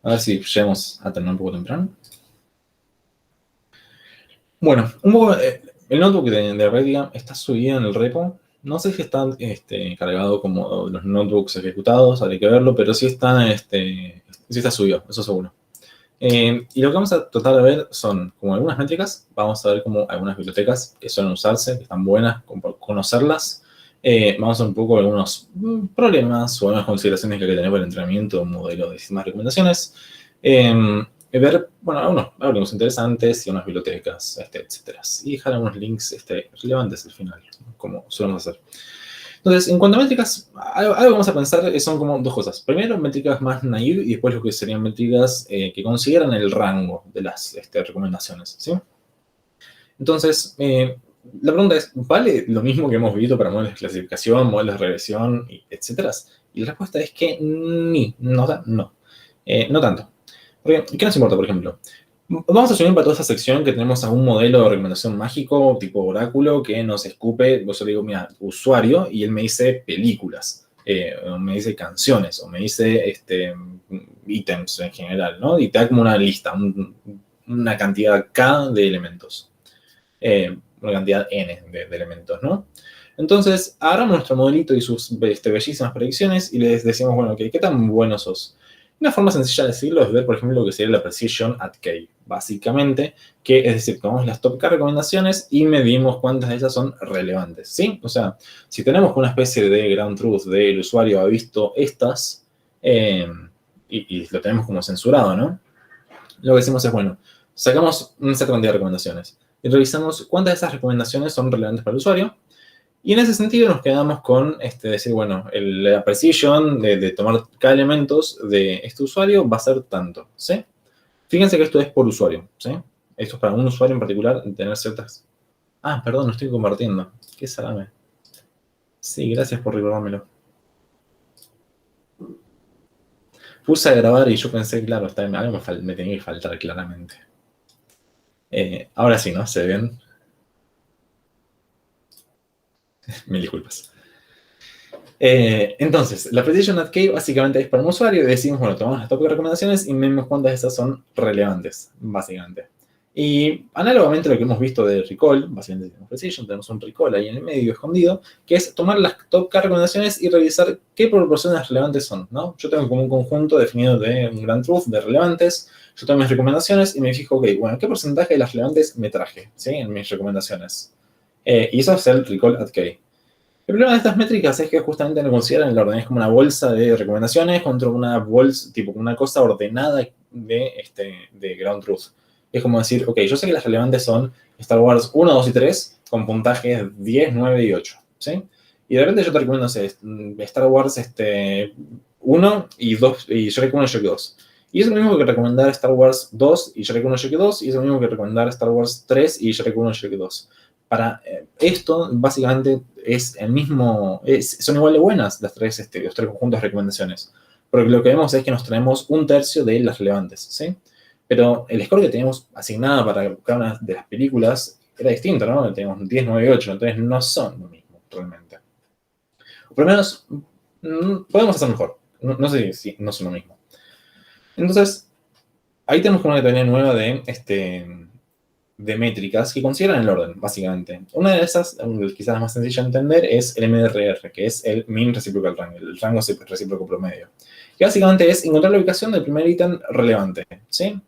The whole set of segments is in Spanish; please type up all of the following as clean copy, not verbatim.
A ver si llegamos a terminar un poco temprano. Bueno, un poco, el notebook de Redia está subido en el repo. No sé si está cargado como los notebooks ejecutados, habría que verlo, pero sí está subido, eso seguro. Y lo que vamos a tratar de ver son como algunas métricas, vamos a ver como algunas bibliotecas que suelen usarse, que están buenas, como conocerlas. Vamos a ver un poco algunos problemas o algunas consideraciones que hay que tener para el entrenamiento de un modelo de sistemas de recomendaciones. Ver, bueno, algunos interesantes y unas bibliotecas, etcétera. Y dejar algunos links relevantes al final, como solemos hacer. Entonces, en cuanto a métricas, algo que vamos a pensar son como dos cosas. Primero, métricas más naive y después lo que serían métricas que consideran el rango de las recomendaciones, ¿sí? Entonces, la pregunta es, ¿vale lo mismo que hemos visto para modelos de clasificación, modelos de regresión, etcétera? Y la respuesta es que no tanto. Porque, ¿qué nos importa, por ejemplo? Vamos a asumir para toda esta sección que tenemos algún modelo de recomendación mágico, tipo oráculo, que nos escupe, yo le digo, mira, usuario, y él me dice películas, o me dice canciones, o me dice ítems en general, ¿no? Y te da como una lista, una cantidad K de elementos, una cantidad N de elementos, ¿no? Entonces, agarramos nuestro modelito y sus bellísimas predicciones y les decimos, bueno, okay, ¿qué tan buenos sos? Una forma sencilla de decirlo es ver, por ejemplo, lo que sería la precision at K, básicamente, que es decir, tomamos las top K recomendaciones y medimos cuántas de ellas son relevantes, ¿sí? O sea, si tenemos una especie de ground truth del usuario ha visto estas y lo tenemos como censurado, ¿no? Lo que decimos es, bueno, sacamos una cierta cantidad de recomendaciones y revisamos cuántas de esas recomendaciones son relevantes para el usuario. Y en ese sentido nos quedamos con decir, bueno, la precision de tomar cada elemento de este usuario va a ser tanto, ¿sí? Fíjense que esto es por usuario, ¿sí? Esto es para un usuario en particular, tener ciertas... Ah, perdón, no estoy compartiendo. Qué salame. Sí, gracias por recordármelo. Puse a grabar y yo pensé, claro, algo me tenía que faltar claramente. Ahora sí, ¿no? ¿Se ven? Mil disculpas. Entonces, la precision at K básicamente es para un usuario y decimos, bueno, tomamos las top recomendaciones y vemos cuántas de esas son relevantes, básicamente. Y análogamente a lo que hemos visto de recall, básicamente tenemos precision, tenemos un recall ahí en el medio escondido, que es tomar las top K recomendaciones y revisar qué proporciones relevantes son, ¿no? Yo tengo como un conjunto definido de un grand truth de relevantes, yo tengo mis recomendaciones y me fijo, ok, bueno, ¿qué porcentaje de las relevantes me traje, ¿sí? En mis recomendaciones. Y eso es el recall at K. El problema de estas métricas es que justamente no consideran el orden. Es como una bolsa de recomendaciones contra una bolsa, tipo una cosa ordenada de ground truth. Es como decir, ok, yo sé que las relevantes son Star Wars 1, 2 y 3 con puntajes 10, 9 y 8, ¿sí? Y de repente yo te recomiendo, Star Wars 1 y 2, y Shrek 1 y Shrek 2. Y es lo mismo que recomendar Star Wars 2 y Shrek 1 y Shrek 2, y es lo mismo que recomendar Star Wars 3 y Shrek 1 y Shrek 2. Para esto, básicamente, es el mismo, son igual de buenas los tres conjuntos de recomendaciones. Porque lo que vemos es que nos traemos un tercio de las relevantes, ¿sí? Pero el score que teníamos asignado para cada una de las películas era distinto, ¿no? Teníamos 10, 9 y 8, entonces no son lo mismo, realmente. O por lo menos, podemos hacer mejor. No sé si no son lo mismo. Entonces, ahí tenemos una categoría nueva de métricas que consideran el orden, básicamente. Una de esas, quizás más sencilla de entender, es el MDRR, que es el Mean Reciprocal Range, el rango recíproco promedio. Que básicamente es encontrar la ubicación del primer ítem relevante, ¿sí?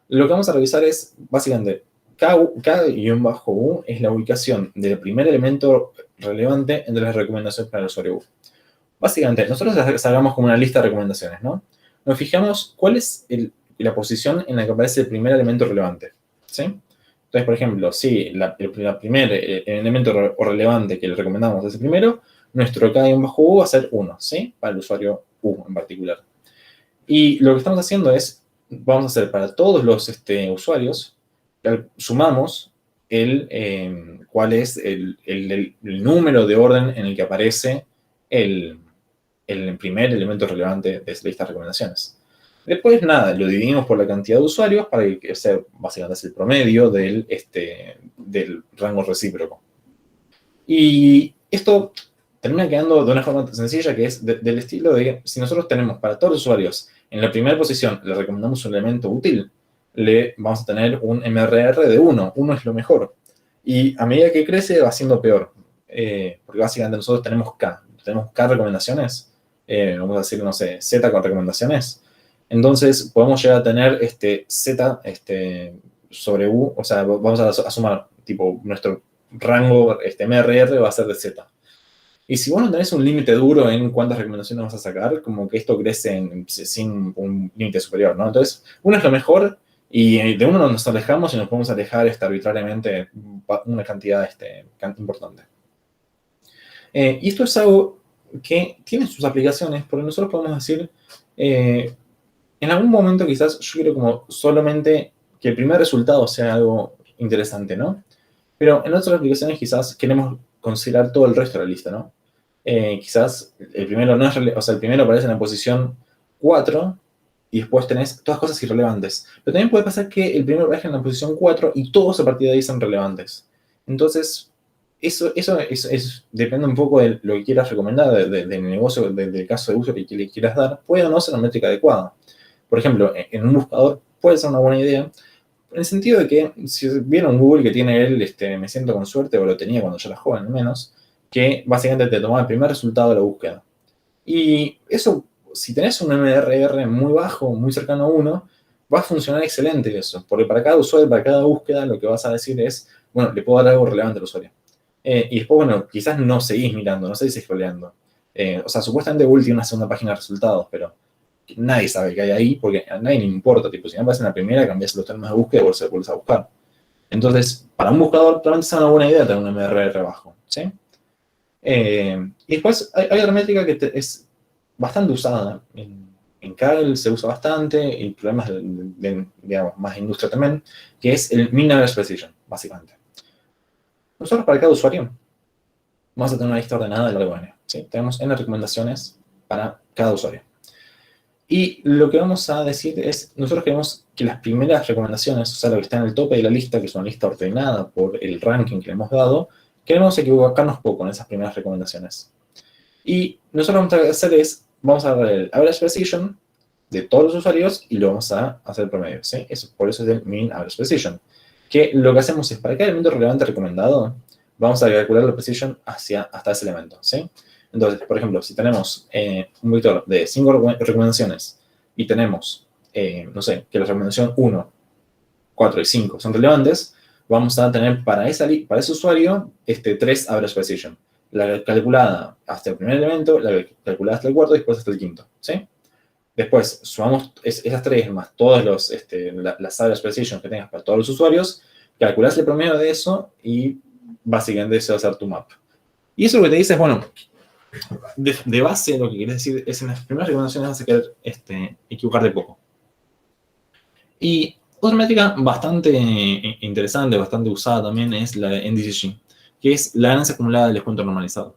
Lo que vamos a revisar es, básicamente, K-U es la ubicación del primer elemento relevante entre las recomendaciones para el usuario U. Básicamente, nosotros sacamos como una lista de recomendaciones, ¿no? Nos fijamos cuál es la posición en la que aparece el primer elemento relevante, ¿sí? Entonces, por ejemplo, si el primer elemento relevante que le recomendamos es el primero, nuestro K-U va a ser 1, ¿sí? Para el usuario U en particular. Y lo que estamos haciendo es, vamos a hacer para todos los usuarios, sumamos cuál es el número de orden en el que aparece el primer elemento relevante de esta lista de recomendaciones. Después, nada, lo dividimos por la cantidad de usuarios para que sea básicamente el promedio del rango recíproco. Y esto termina quedando de una forma sencilla que es del estilo de, si nosotros tenemos para todos los usuarios en la primera posición le recomendamos un elemento útil, le vamos a tener un MRR de 1. 1 es lo mejor. Y a medida que crece va siendo peor. Porque básicamente nosotros tenemos K recomendaciones. Vamos a decir, no sé, Z con recomendaciones. Entonces podemos llegar a tener Z sobre U. O sea, vamos a sumar, tipo, nuestro rango MRR va a ser de Z. Y si vos no tenés un límite duro en cuántas recomendaciones vas a sacar, como que esto crece sin un límite superior, ¿no? Entonces, uno es lo mejor y de uno nos alejamos y nos podemos alejar arbitrariamente una cantidad importante. Y esto es algo que tiene sus aplicaciones, porque nosotros podemos decir, en algún momento quizás yo quiero como solamente que el primer resultado sea algo interesante, ¿no? Pero en otras aplicaciones quizás queremos considerar todo el resto de la lista, ¿no? Quizás el primero no es o sea, el primero aparece en la posición 4 y después tenés todas cosas irrelevantes. Pero también puede pasar que el primero aparezca en la posición 4 y todos a partir de ahí son relevantes. Entonces, eso depende un poco de lo que quieras recomendar, del negocio, del caso de uso que le quieras dar. Puede o no ser una métrica adecuada. Por ejemplo, en un buscador puede ser una buena idea, en el sentido de que si vieron Google que tiene él, me siento con suerte, o lo tenía cuando yo era joven al menos, que básicamente te tomaba el primer resultado de la búsqueda. Y eso, si tenés un MRR muy bajo, muy cercano a 1, va a funcionar excelente eso, porque para cada usuario, para cada búsqueda, lo que vas a decir es, bueno, le puedo dar algo relevante al usuario. Y después, bueno, quizás no seguís mirando, no seguís scrolleando. O sea, supuestamente Google tiene una segunda página de resultados, pero nadie sabe qué hay ahí, porque a nadie le importa. Tipo, si no aparece en la primera, cambias los términos de búsqueda y vuelves a buscar. Entonces, para un buscador, probablemente sea una buena idea tener un MRR bajo, ¿sí? Y después hay otra métrica que es bastante usada. En Kaggle se usa bastante, y problemas digamos, más de industria también, que es el Mean Average Precision, básicamente. Nosotros para cada usuario vamos a tener una lista ordenada de largo N. ¿Sí? Tenemos N recomendaciones para cada usuario. Y lo que vamos a decir es, nosotros queremos que las primeras recomendaciones, o sea, lo que está en el tope de la lista, que es una lista ordenada por el ranking que le hemos dado, queremos equivocarnos poco en esas primeras recomendaciones. Y nosotros lo que vamos a hacer es, vamos a dar el average precision de todos los usuarios y lo vamos a hacer promedio, ¿sí? Por eso es el mean average precision. Que lo que hacemos es, para cada elemento relevante recomendado, vamos a calcular la precision hasta ese elemento, ¿sí? Entonces, por ejemplo, si tenemos un vector de 5 recomendaciones y tenemos, no sé, que la recomendación 1, 4 y 5 son relevantes, vamos a tener para ese usuario 3 average precision. La calculada hasta el primer elemento, la calculada hasta el cuarto y después hasta el quinto, ¿sí? Después sumamos esas 3 más todas las average precision que tengas para todos los usuarios, calculás el promedio de eso y básicamente eso va a ser tu map. Y eso lo que te dice es, bueno, de base lo que quieres decir es en las primeras recomendaciones vas a querer equivocarte poco. Y otra métrica bastante interesante, bastante usada también es la de NDCG, que es la ganancia acumulada del descuento normalizado.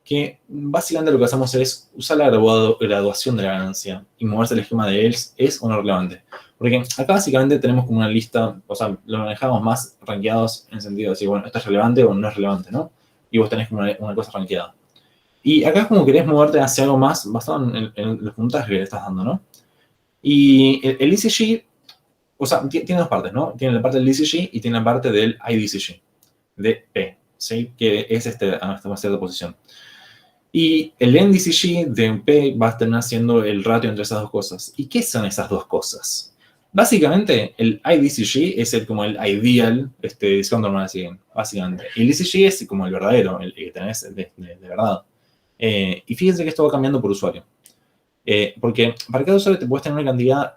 Que básicamente lo que hacemos es usar la graduación de la ganancia y moverse el esquema de else es o no relevante. Porque acá básicamente tenemos como una lista, o sea, lo manejamos más rankeados en el sentido de decir, bueno, esto es relevante o no es relevante, ¿no? Y vos tenés como una cosa rankeada. Y acá es como querés moverte hacia algo más basado en los puntajes que le estás dando, ¿no? Y el ECG, o sea, tiene dos partes, ¿no? Tiene la parte del ECG y tiene la parte del IDCG, de P, ¿sí? Que es a esta cierta posición. Y el NDCG de P va a terminar siendo el ratio entre esas dos cosas. ¿Y qué son esas dos cosas? Básicamente, el IDCG es como el ideal discount normalization, básicamente. Y el ECG es como el verdadero, el que tenés de verdad. Y fíjense que esto va cambiando por usuario. Porque para cada usuario te puedes tener una cantidad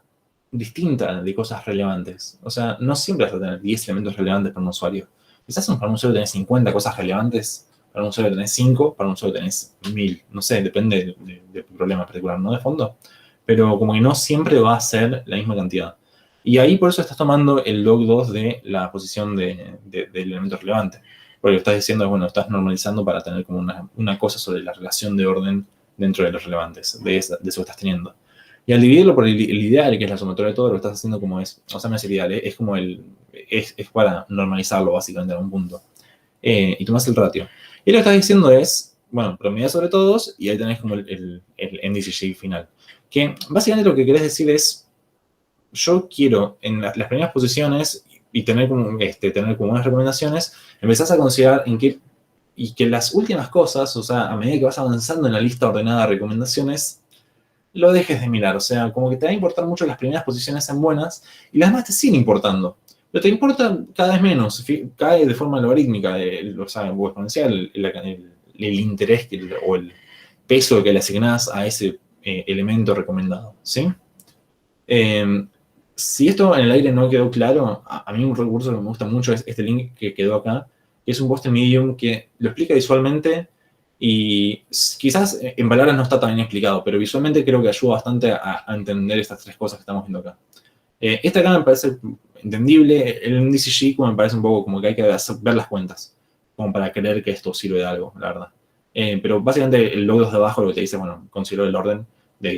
distinta de cosas relevantes. O sea, no siempre vas a tener 10 elementos relevantes para un usuario. Quizás para un usuario tenés 50 cosas relevantes, para un usuario tenés 5, para un usuario tenés 1000. No sé, depende de tu problema particular, ¿no? De fondo. Pero como que no siempre va a ser la misma cantidad. Y ahí por eso estás tomando el log 2 de la posición del elemento relevante. Porque lo estás diciendo, bueno, estás normalizando para tener como una cosa sobre la relación de orden dentro de los relevantes, de eso que estás teniendo. Y al dividirlo por el ideal, que es la sumatoria de todo, lo que estás haciendo como es, o sea, no es el ideal, es como es para normalizarlo básicamente a un punto. Y tomas el ratio. Y lo que estás diciendo es, bueno, promedia sobre todos y ahí tenés como el NDCG final. que básicamente lo que querés decir es, yo quiero en las primeras posiciones y tener como unas recomendaciones, empezás a considerar en qué, y que las últimas cosas, o sea, a medida que vas avanzando en la lista ordenada de recomendaciones, lo dejes de mirar. O sea, como que te va a importar mucho que las primeras posiciones sean buenas y las demás te siguen importando. Pero te importa cada vez menos, cae de forma logarítmica, o sea, o exponencial, el interés o el peso que le asignás a ese elemento recomendado, ¿sí? Eh, si esto en el aire no quedó claro, a mí un recurso que me gusta mucho es este link que quedó acá, que es un post en Medium que lo explica visualmente y quizás en palabras no está tan bien explicado, pero visualmente creo que ayuda bastante a entender estas tres cosas que estamos viendo acá. Esta acá me parece entendible, el DCG me parece un poco como que hay que ver las cuentas, como para creer que esto sirve de algo, la verdad. Pero básicamente el logos de abajo lo que te dice, bueno, considero el orden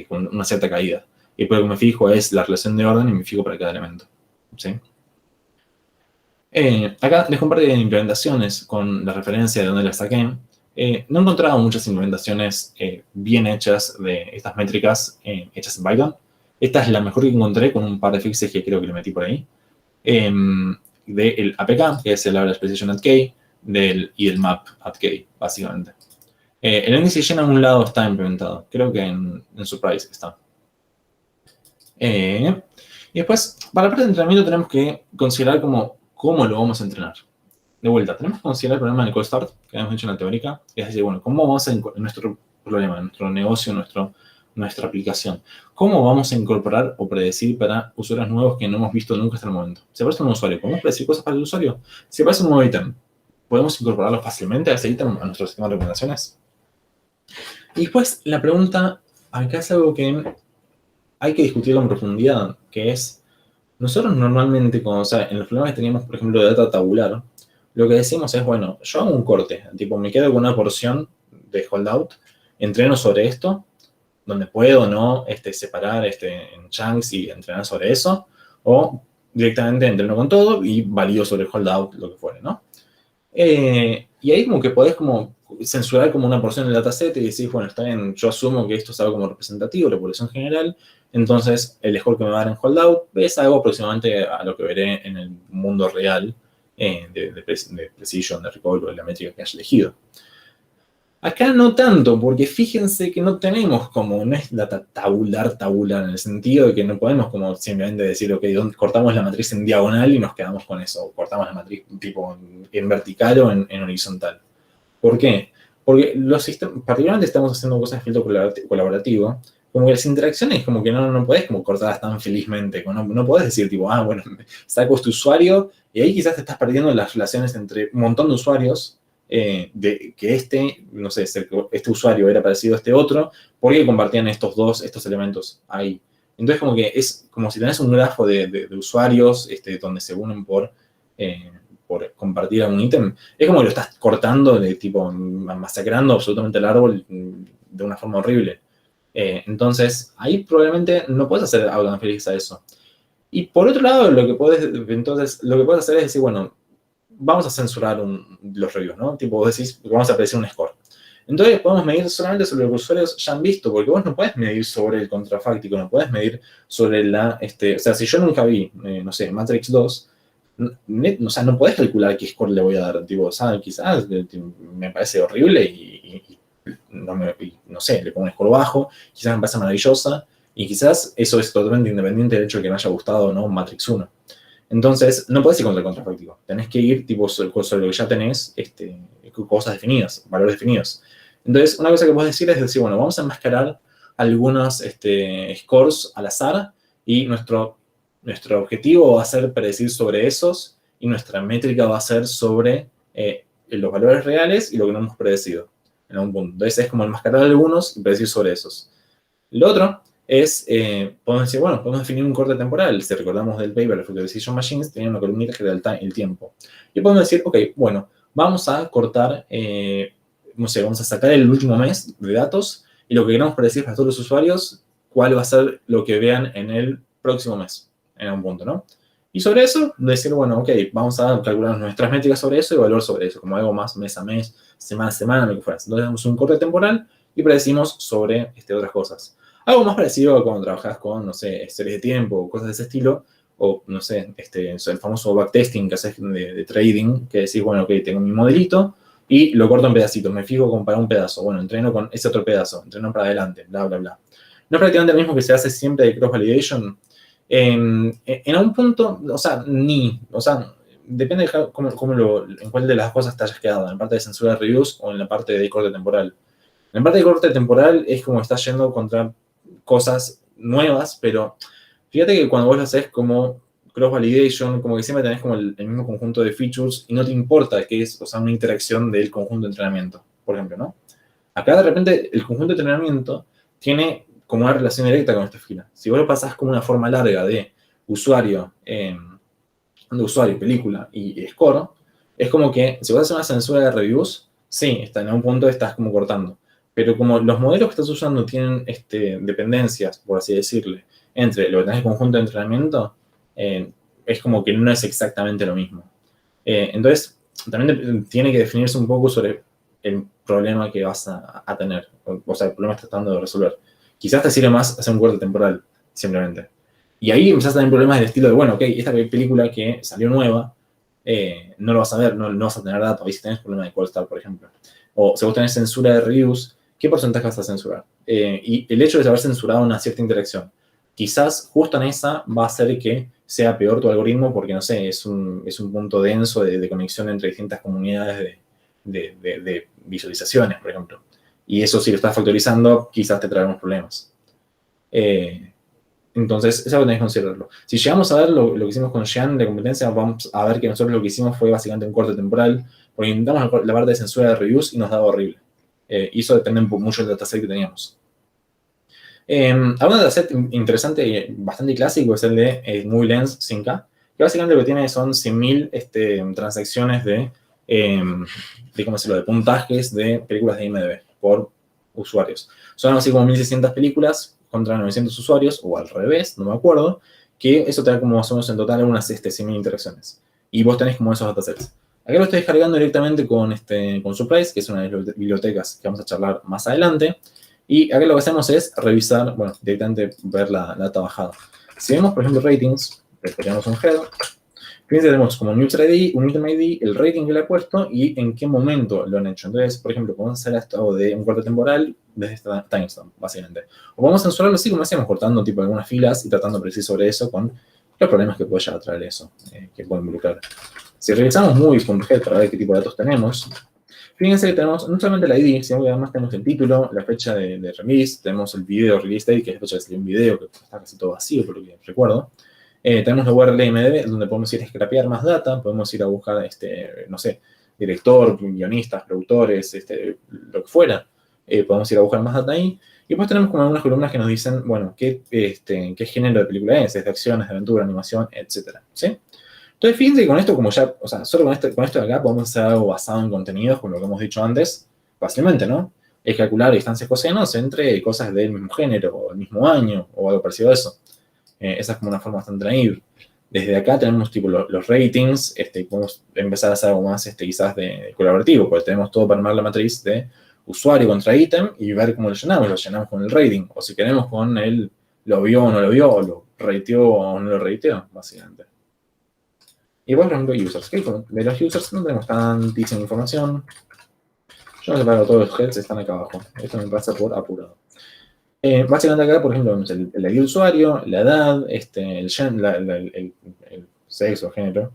con una cierta caída. Y por lo que me fijo es la relación de orden y me fijo para cada elemento. ¿Sí? Acá les comparto implementaciones con la referencia de donde las saqué. No he encontrado muchas implementaciones bien hechas de estas métricas hechas en Python. Esta es la mejor que encontré con un par de fixes que creo que le metí por ahí. Del APK, que es el Average Precision at K, y el Map at K, básicamente. El NCGen a un lado está implementado. Creo que en Surprise está. Y después, para la parte de entrenamiento tenemos que considerar cómo lo vamos a entrenar. De vuelta, tenemos que considerar el problema del cold start, que habíamos hecho en la teórica, es decir, bueno, cómo vamos a nuestro problema, nuestro negocio, nuestra aplicación, cómo vamos a incorporar o predecir para usuarios nuevos que no hemos visto nunca hasta el momento. Si aparece un usuario, ¿podemos predecir cosas para el usuario? Si aparece un nuevo ítem, ¿podemos incorporarlo fácilmente a ese ítem a nuestro sistema de recomendaciones? Y después, la pregunta, acá es algo que hay que discutirlo en profundidad, que es, nosotros normalmente, o sea, en los problemas que teníamos, por ejemplo, de data tabular, lo que decimos es, bueno, yo hago un corte, tipo, me quedo con una porción de holdout, entreno sobre esto, donde puedo o no separar en chunks y entrenar sobre eso, o directamente entreno con todo y valido sobre el holdout, lo que fuere, ¿no? Y ahí como que podés como censurar como una porción del dataset y decís, bueno, está bien, yo asumo que esto es algo como representativo de la población general, entonces el score que me va a dar en holdout es algo aproximadamente a lo que veré en el mundo real de precision, de recovery, de la métrica que haya elegido. Acá no tanto, porque fíjense que no tenemos como, no es data tabular, en el sentido de que no podemos como simplemente decir, ok, cortamos la matriz en diagonal y nos quedamos con eso, o cortamos la matriz tipo en vertical o en horizontal. ¿Por qué? Porque los sistemas, particularmente estamos haciendo cosas de filtro colaborativo, como que las interacciones como que no podés como cortarlas tan felizmente, no podés decir tipo, bueno, saco este usuario, y ahí quizás te estás perdiendo las relaciones entre un montón de usuarios, de que no sé, este usuario era parecido a este otro, porque compartían estos elementos ahí. Entonces como que es como si tenés un grafo de usuarios donde se unen por compartir algún ítem, es como que lo estás cortando, tipo masacrando absolutamente el árbol de una forma horrible. Entonces, ahí probablemente no puedes hacer algo tan feliz a eso. Y por otro lado, lo que puedes hacer es decir, bueno, vamos a censurar los reviews, ¿no? Tipo, vos decís, vamos a predecir un score. Entonces, podemos medir solamente sobre lo que los usuarios ya han visto, porque vos no puedes medir sobre el contrafáctico, no puedes medir sobre o sea, si yo nunca vi, no sé, Matrix 2, o sea, no podés calcular qué score le voy a dar. Tipo, o sea, quizás me parece horrible y no sé, le pongo un score bajo, quizás me parece maravillosa, y quizás eso es totalmente independiente del hecho de que me haya gustado o no Matrix 1. Entonces, no podés ir contra el contrafáctico. Tenés que ir tipo sobre lo que ya tenés, cosas definidas, valores definidos. Entonces, una cosa que podés decir es decir, bueno, vamos a enmascarar algunos scores al azar y nuestro objetivo va a ser predecir sobre esos y nuestra métrica va a ser sobre los valores reales y lo que no hemos predecido en algún punto. Entonces, es como enmascarar algunos y predecir sobre esos. Lo otro es, podemos decir, bueno, podemos definir un corte temporal. Si recordamos del paper de Factorization Machines, tenía una columnita que era el tiempo. Y podemos decir, ok, bueno, vamos a cortar, no sé, vamos a sacar el último mes de datos y lo que queremos predecir para todos los usuarios, cuál va a ser lo que vean en el próximo mes, en un punto, ¿no? Y sobre eso, decir, bueno, ok, vamos a calcular nuestras métricas sobre eso y valor sobre eso, como algo más mes a mes, semana a semana, lo que fuera. Entonces, tenemos un corte temporal y predecimos sobre otras cosas. Algo más parecido a cuando trabajas con, no sé, series de tiempo o cosas de ese estilo, o, no sé, el famoso backtesting que haces de trading, que decís, bueno, ok, tengo mi modelito y lo corto en pedacitos, me fijo con para un pedazo, bueno, entreno con ese otro pedazo, entreno para adelante, bla, bla, bla. No es prácticamente lo mismo que se hace siempre de cross-validation. En algún punto, o sea, depende de en cuál de las cosas te hayas quedado, en la parte de censura de reviews o en la parte de corte temporal. En la parte de corte temporal es como estás yendo contra cosas nuevas, pero fíjate que cuando vos lo haces como cross-validation, como que siempre tenés como el mismo conjunto de features y no te importa que es, o sea, una interacción del conjunto de entrenamiento, por ejemplo, ¿no? Acá de repente el conjunto de entrenamiento tiene como una relación directa con esta fila. Si vos lo pasás como una forma larga usuario, de usuario, película y score, es como que si vos haces una censura de reviews, sí, en un punto estás como cortando. Pero como los modelos que estás usando tienen dependencias, por así decirle, entre lo que tenés el conjunto de entrenamiento, es como que no es exactamente lo mismo. Entonces, también tiene que definirse un poco sobre el problema que vas a tener, o sea, el problema que estás tratando de resolver. Quizás te sirve más hacer un corte temporal, simplemente. Y ahí empezás a tener problemas del estilo de, bueno, ok, esta película que salió nueva, no lo vas a ver, no vas a tener datos. Ahí si tenés problema de cold start, por ejemplo. O si vos tenés censura de reviews, ¿qué porcentaje vas a censurar? Y el hecho de haber censurado una cierta interacción, quizás justo en esa va a hacer que sea peor tu algoritmo porque, no sé, es un punto denso de conexión entre distintas comunidades de visualizaciones, por ejemplo. Y eso, si lo estás factorizando, quizás te traerá unos problemas. Entonces, eso tenés que considerarlo. Si llegamos a ver lo que hicimos con Jean de competencia, vamos a ver que nosotros lo que hicimos fue básicamente un corte temporal, porque intentamos la parte de censura de reviews y nos daba horrible. Y eso depende mucho del dataset que teníamos. Un dataset interesante y bastante clásico es el de Movie Lens 5K, que básicamente lo que tiene son 100.000 transacciones ¿cómo decirlo?, de puntajes de películas de IMDb por usuarios. Son así como 1.600 películas contra 900 usuarios, o al revés, no me acuerdo, que eso te da como más o menos en total unas 100.000 interacciones. Y vos tenés como esos datasets. Acá lo estoy descargando directamente con Surprise, que es una de las bibliotecas que vamos a charlar más adelante. Y acá lo que hacemos es revisar, bueno, directamente ver la data bajada. Si vemos, por ejemplo, ratings, tenemos un head. Fíjense, tenemos como un user ID, un item ID, el rating que le he puesto y en qué momento lo han hecho. Entonces, por ejemplo, podemos hacer esto de un corte temporal desde esta timestamp, básicamente. O podemos censurarlo así como hacíamos, cortando tipo algunas filas y tratando de predecir sobre eso con los problemas que puede llegar a traer eso, que puede involucrar. Si revisamos movies.head para ver qué tipo de datos tenemos, fíjense que tenemos no solamente la ID, sino que además tenemos el título, la fecha de release, tenemos el video release date, que es la fecha que salió un video, que está casi todo vacío, por lo que recuerdo. Tenemos la URL IMDb, donde podemos ir a scrapear más data, podemos ir a buscar, no sé, director, guionistas, productores, lo que fuera. Podemos ir a buscar más data ahí. Y después tenemos como algunas columnas que nos dicen, bueno, qué género de película es de acciones, de aventura, animación, etcétera, ¿sí? Entonces, fíjense que con esto, como ya, o sea, solo con esto de acá podemos hacer algo basado en contenidos, como lo que hemos dicho antes, fácilmente, ¿no? Es calcular distancias cosenos entre cosas del mismo género, o el mismo año, o algo parecido a eso. Esa es como una forma bastante naive. Desde acá tenemos tipo los ratings, podemos empezar a hacer algo más quizás de colaborativo, porque tenemos todo para armar la matriz de usuario contra ítem y ver cómo lo llenamos con el rating, o si queremos con el lo vio o no lo vio, o lo rateó o no lo rateó, básicamente. Y por ejemplo, users. De los users no tenemos tantísima información. Yo no separo todos los heads, están acá abajo. Esto me pasa por apurado. Básicamente acá, por ejemplo, vemos el ID de usuario, la edad, el sexo, género,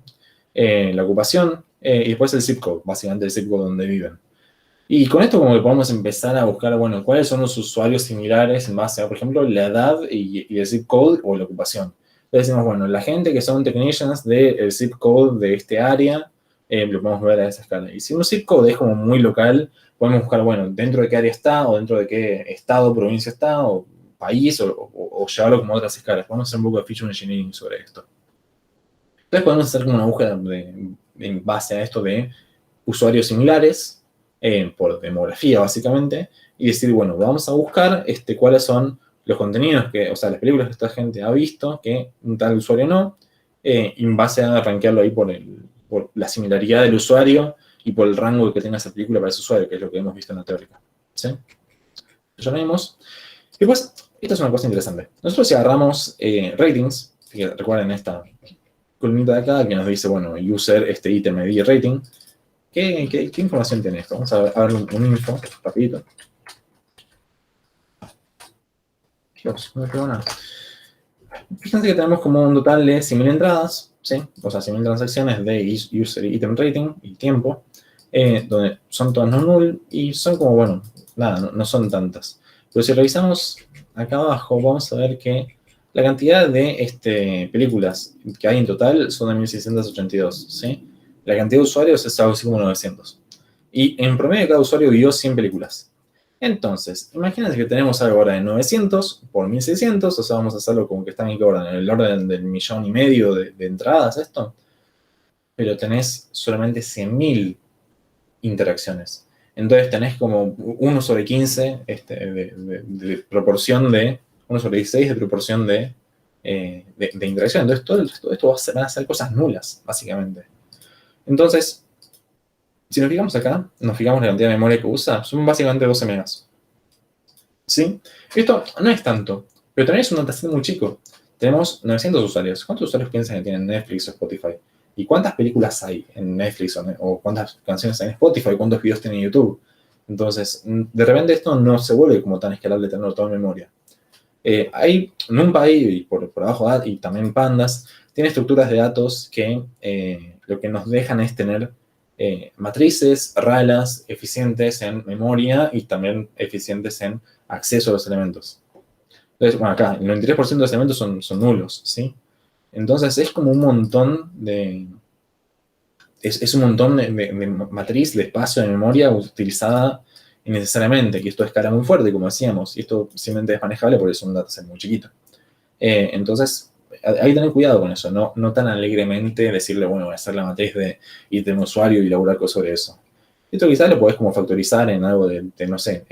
la ocupación, y después el zip code, básicamente el zip code donde viven. Y con esto como que podemos empezar a buscar, bueno, cuáles son los usuarios similares en base a, por ejemplo, la edad y el zip code o la ocupación. Entonces decimos, bueno, la gente que son technicians del zip code de este área, lo podemos ver a esa escala. Y si un zip code es como muy local, podemos buscar, bueno, dentro de qué área está, o dentro de qué estado, provincia está, o país, o llevarlo como a otras escalas. Podemos hacer un poco de feature engineering sobre esto. Entonces podemos hacer como una búsqueda en base a esto de usuarios similares, por demografía básicamente, y decir, bueno, vamos a buscar cuáles son los contenidos o sea, las películas que esta gente ha visto, que un tal usuario no, y en base a rankearlo ahí por la similaridad del usuario y por el rango que tenga esa película para ese usuario, que es lo que hemos visto en la teórica. ¿Sí? Ya vemos. Y pues, Esto es una cosa interesante. Nosotros si agarramos ratings, recuerden esta columnita de acá que nos dice, bueno, user, ítem ID rating, ¿qué información tiene esto? Vamos a ver un info, rapidito. Dios, no me pegó nada. Fíjense que tenemos como un total de 100.000 entradas, ¿sí? O sea, 100.000 transacciones de user item rating y tiempo, donde son todas no null y son como, bueno, nada, no son tantas. Pero si revisamos acá abajo, vamos a ver que la cantidad de películas que hay en total son de 1.682, ¿sí? La cantidad de usuarios es algo así como 900. Y en promedio cada usuario vio 100 películas. Entonces, imagínense que tenemos algo ahora de 900 por 1.600, o sea, vamos a hacerlo como que está en el orden del 1,5 millones de entradas esto, pero tenés solamente 100.000 interacciones. Entonces tenés como 1 sobre 15 de proporción de, 1 sobre 16 de proporción de interacción. Entonces todo esto van a ser cosas nulas, básicamente. Entonces, si nos fijamos acá, nos fijamos en la cantidad de memoria que usa, son básicamente 12 megas. ¿Sí? Esto no es tanto, pero también es un datasset muy chico. Tenemos 900 usuarios. ¿Cuántos usuarios piensan que tienen Netflix o Spotify? ¿Y cuántas películas hay en Netflix o cuántas canciones hay en Spotify? ¿Cuántos videos tiene YouTube? Entonces, de repente esto no se vuelve como tan escalable tenerlo todo en memoria. Hay NumPy por abajo y también Pandas, tiene estructuras de datos que lo que nos dejan es tener matrices ralas eficientes en memoria y también eficientes en acceso a los elementos. Entonces, bueno, acá el 93% de los elementos son nulos, ¿sí? Entonces es como un montón de... Es un montón de matriz, de espacio de memoria utilizada innecesariamente, que esto escala muy fuerte, como decíamos, y esto simplemente es manejable porque es un dataset muy chiquito. Entonces, hay que tener cuidado con eso, no tan alegremente decirle, bueno, voy a hacer la matriz de ítem usuario y elaborar cosas sobre eso. Esto quizás lo podés como factorizar en algo de no sé,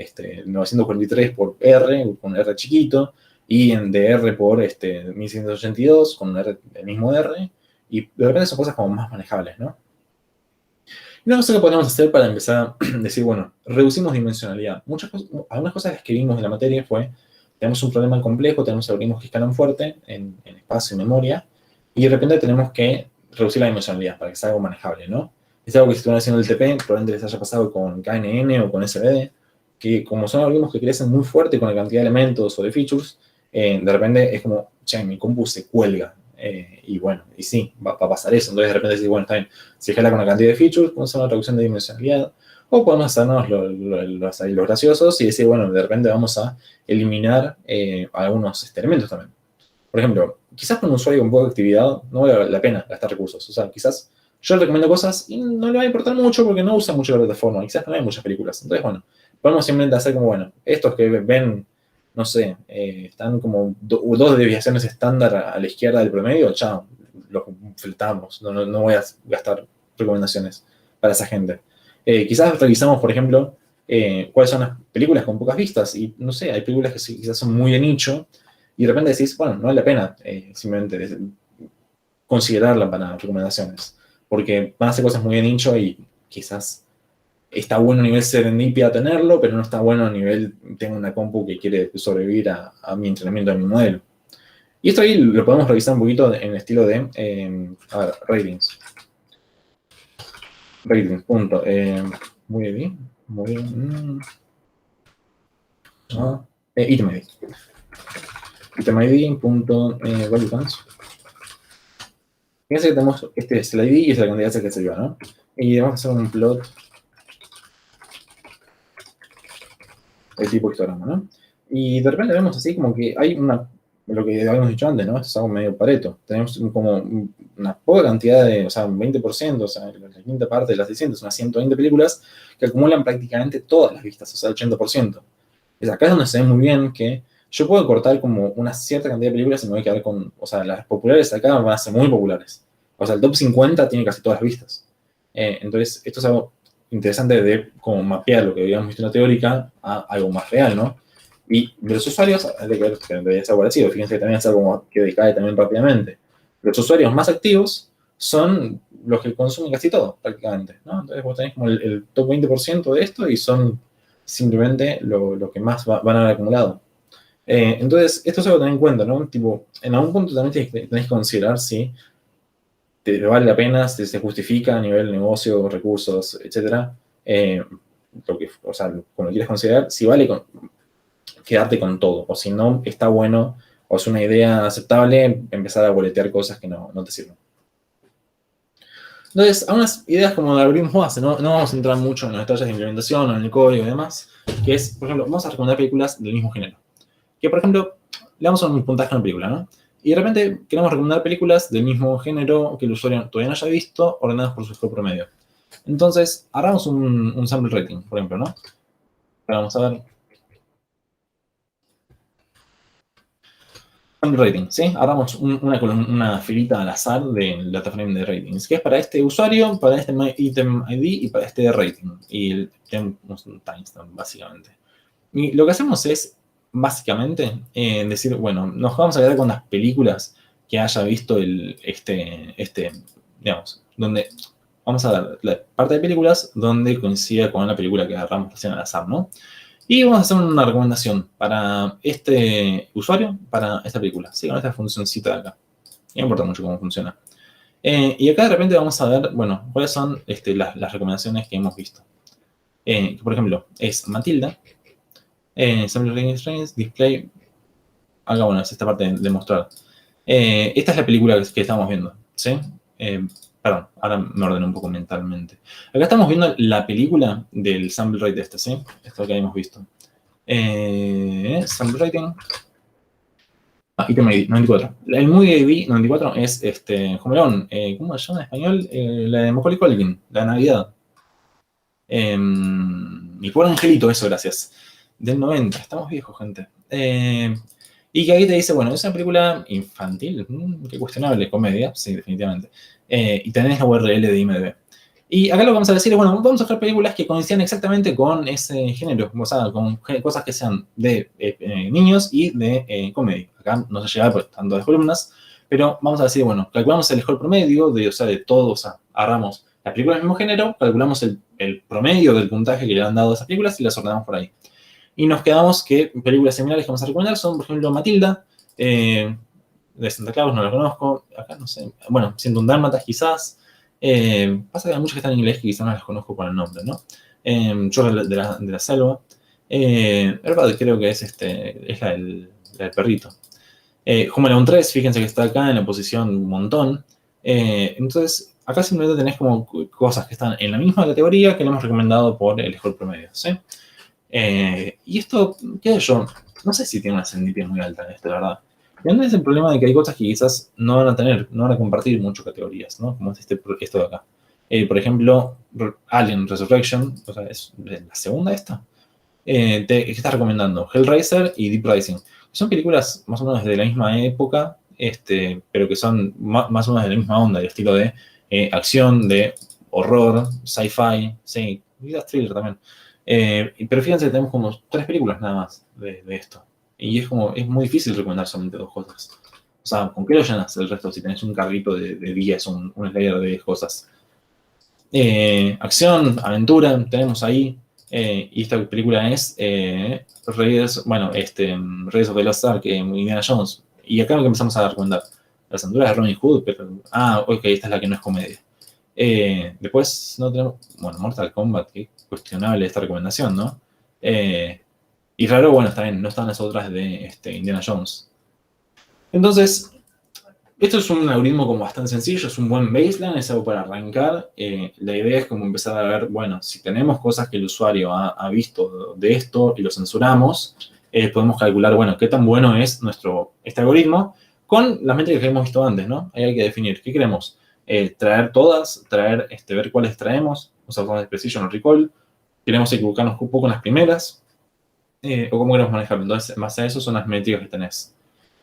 943 por R, con R chiquito, y en DR por 1182, con el mismo R, y de repente son cosas como más manejables, ¿no? Y una cosa que podemos hacer para empezar a decir, bueno, reducimos dimensionalidad. Algunas cosas que vimos en la materia fue, tenemos un problema complejo, tenemos algoritmos que escalan fuerte en espacio y memoria, y de repente tenemos que reducir la dimensionalidad para que sea algo manejable, ¿no? Es algo que si estuvieron haciendo el TP, probablemente les haya pasado con KNN o con SVD, que como son algoritmos que crecen muy fuerte con la cantidad de elementos o de features, de repente es como, che, mi compu se cuelga. Y bueno, y sí, va a pasar eso. Entonces de repente decís, bueno, está bien, si escala con la cantidad de features, podemos hacer una reducción de dimensionalidad, o podemos hacernos los graciosos y decir, bueno, de repente vamos a eliminar algunos elementos también. Por ejemplo, quizás con un usuario con poca actividad no vale la pena gastar recursos. O sea, quizás yo le recomiendo cosas y no le va a importar mucho porque no usa mucho la plataforma. Quizás no hay muchas películas. Entonces, bueno, podemos simplemente hacer como, bueno, estos que ven, no sé, están como dos desviaciones estándar a la izquierda del promedio, chao, los filtramos. No voy a gastar recomendaciones para esa gente. Quizás revisamos, por ejemplo, cuáles son las películas con pocas vistas. Y no sé, hay películas que sí, quizás son muy de nicho y de repente decís, bueno, no vale la pena simplemente considerarla para recomendaciones, porque van a ser cosas muy de nicho y quizás está bueno a nivel serendipia tenerlo, pero no está bueno a nivel, tengo una compu que quiere sobrevivir a mi entrenamiento de mi modelo. Y esto ahí lo podemos revisar un poquito en el estilo de, a ver, ratings. Ratings, punto. Muy bien, muy bien. Item ID. Item ID, punto, value counts. Fíjense que tenemos, este es el ID y es la cantidad que se lleva, ¿no? Y vamos a hacer un plot de tipo histograma, ¿no? Y de repente vemos así como que hay lo que habíamos dicho antes, ¿no? Esto es algo medio pareto. Tenemos como una poca cantidad o sea, un 20%, o sea, la quinta parte de las 600, unas 120 películas que acumulan prácticamente todas las vistas, o sea, el 80%. Es acá es donde se ve muy bien que yo puedo cortar como una cierta cantidad de películas y me voy a quedar con, o sea, las populares acá van a ser muy populares. O sea, el top 50 tiene casi todas las vistas. Entonces, esto es algo interesante de cómo mapear lo que habíamos visto en la teórica a algo más real, ¿no? Y de los usuarios, hay que ver que debería ser parecido, fíjense que también es algo que decae también rápidamente. Los usuarios más activos son los que consumen casi todo, prácticamente, ¿no? Entonces vos tenés como el top 20% de esto y son simplemente lo que más van a haber acumulado. Entonces, esto es algo que tener en cuenta, ¿no? Tipo, en algún punto también tenés que considerar si te vale la pena, si se justifica a nivel negocio, recursos, etcétera. O sea, cuando quieres considerar, si vale quedarte con todo, o si no está bueno, o es una idea aceptable, empezar a boletear cosas que no te sirven. Entonces, a unas ideas como de algoritmos base, no vamos a entrar mucho en los detalles de implementación o en el código y demás, que es, por ejemplo, vamos a recomendar películas del mismo género. Que, por ejemplo, le damos un puntaje a una película, ¿no? Y de repente queremos recomendar películas del mismo género que el usuario todavía no haya visto, ordenadas por su score promedio. Entonces, hagamos un sample rating, por ejemplo, ¿no? Ahora vamos a ver. Sample rating, ¿sí? Hagamos una filita al azar del data frame de ratings, que es para este usuario, para este item ID y para este rating. Y tenemos un timestamp, básicamente. Y lo que hacemos es, básicamente, decir, bueno, nos vamos a quedar con las películas que haya visto digamos, donde vamos a dar la parte de películas donde coincida con la película que agarramos recién al azar, ¿no? Y vamos a hacer una recomendación para este usuario, para esta película, ¿sí? Con esta funcioncita de acá. No importa mucho cómo funciona. Y acá de repente vamos a ver, bueno, cuáles son las recomendaciones que hemos visto. Por ejemplo, es Matilda, Sample Rating Strings, Display. Acá, bueno, es esta parte de mostrar. Esta es la película que estamos viendo, ¿sí? Perdón, ahora me ordeno un poco mentalmente. Acá estamos viendo la película del sample rate ¿sí? Esto que habíamos visto. Sample rating. Item ID 94. El Movie ID 94 es Home Alone. ¿Cómo se llama en español? La de Macaulay Culkin, la de Navidad. Mi pobre angelito, eso, gracias. Del 90, estamos viejos, gente. Y que aquí te dice, bueno, es una película infantil, qué cuestionable, comedia, sí, definitivamente. Y tenés la URL de IMDb. Y acá lo que vamos a decir es, bueno, vamos a buscar películas que coincidan exactamente con ese género, o sea, con cosas que sean de niños y de comedia. Acá no se llega pues, tanto de columnas, pero vamos a decir, bueno, calculamos el score promedio de todo, o sea, agarramos la película del mismo género, calculamos el promedio del puntaje que le han dado a esas películas y las ordenamos por ahí. Y nos quedamos que películas similares que vamos a recomendar son, por ejemplo, Matilda, de Santa Claus, no la conozco, acá no sé, bueno, Siento un Dálmatas quizás, pasa que hay muchas que están en inglés que quizás no las conozco por el nombre, ¿no? Yo de la Selva, Airbag creo que es la del perrito. Home Alone 3, fíjense que está acá en la posición un montón. Entonces, acá simplemente tenés como cosas que están en la misma categoría que le hemos recomendado por el score promedio, ¿sí? Y esto, qué sé yo, no sé si tiene una serendipia muy alta esto, de verdad. También es el problema de que hay cosas que quizás no van a compartir muchas categorías, ¿no? Como es esto de acá. Por ejemplo, Alien Resurrection, o sea, es la segunda esta. ¿Qué estás recomendando? Hellraiser y Deep Rising. Son películas más o menos de la misma época, pero que son más o menos de la misma onda, del estilo de acción, de horror, sci-fi, sí, y thriller también. Pero fíjense, tenemos como 3 películas nada más de esto. Y es muy difícil recomendar solamente 2 cosas. O sea, ¿con qué lo llenas el resto si tenés un carrito de 10, un slayer de 10 cosas? Acción, aventura, tenemos ahí. Y esta película es Raiders of the Lost Ark, Indiana Jones. Y acá lo que empezamos a recomendar. Las aventuras de Robin Hood, pero... ok, esta es la que no es comedia. Después no tenemos... Bueno, Mortal Kombat, qué cuestionable esta recomendación, ¿no? Y raro, bueno, está bien, no están las otras de Indiana Jones. Entonces, esto es un algoritmo como bastante sencillo, es un buen baseline, es algo para arrancar. La idea es como empezar a ver, bueno, si tenemos cosas que el usuario ha visto de esto y lo censuramos, podemos calcular, bueno, qué tan bueno es este algoritmo con las métricas que hemos visto antes, ¿no? Ahí hay que definir qué queremos. Traer todas, ver cuáles traemos, usar zonas de precision o recall. Queremos equivocarnos un poco en las primeras, o cómo queremos manejarlo. Entonces, más a eso son las métricas que tenés.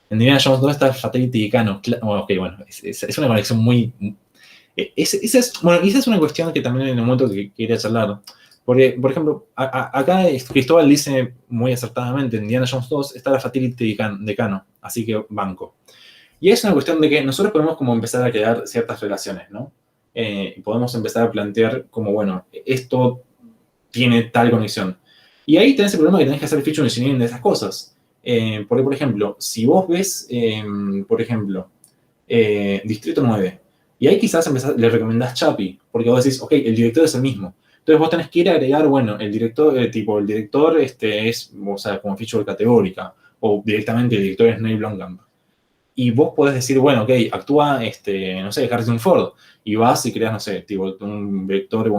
En Indiana Jones 2 está Fatality y Cano. Ok, bueno, es una conexión muy... esa es una cuestión que también en el momento que quería charlar. Porque, por ejemplo, acá Cristóbal dice muy acertadamente, en Indiana Jones 2 está la Fatality de Cano, así que banco. Y es una cuestión de que nosotros podemos como empezar a crear ciertas relaciones, ¿no? Y podemos empezar a plantear como, bueno, esto tiene tal conexión. Y ahí tenés el problema que tenés que hacer feature engineering de esas cosas. Porque, por ejemplo, si vos ves, por ejemplo, Distrito 9, y ahí quizás le recomendás Chapi, porque vos decís, ok, el director es el mismo. Entonces vos tenés que ir a agregar, bueno, el director, el director es, o sea, como feature categórica, o directamente el director es Neil Blomkamp. Y vos podés decir, bueno, ok, actúa, no sé, Harrison Ford, y vas y creas, no sé, tipo, un vector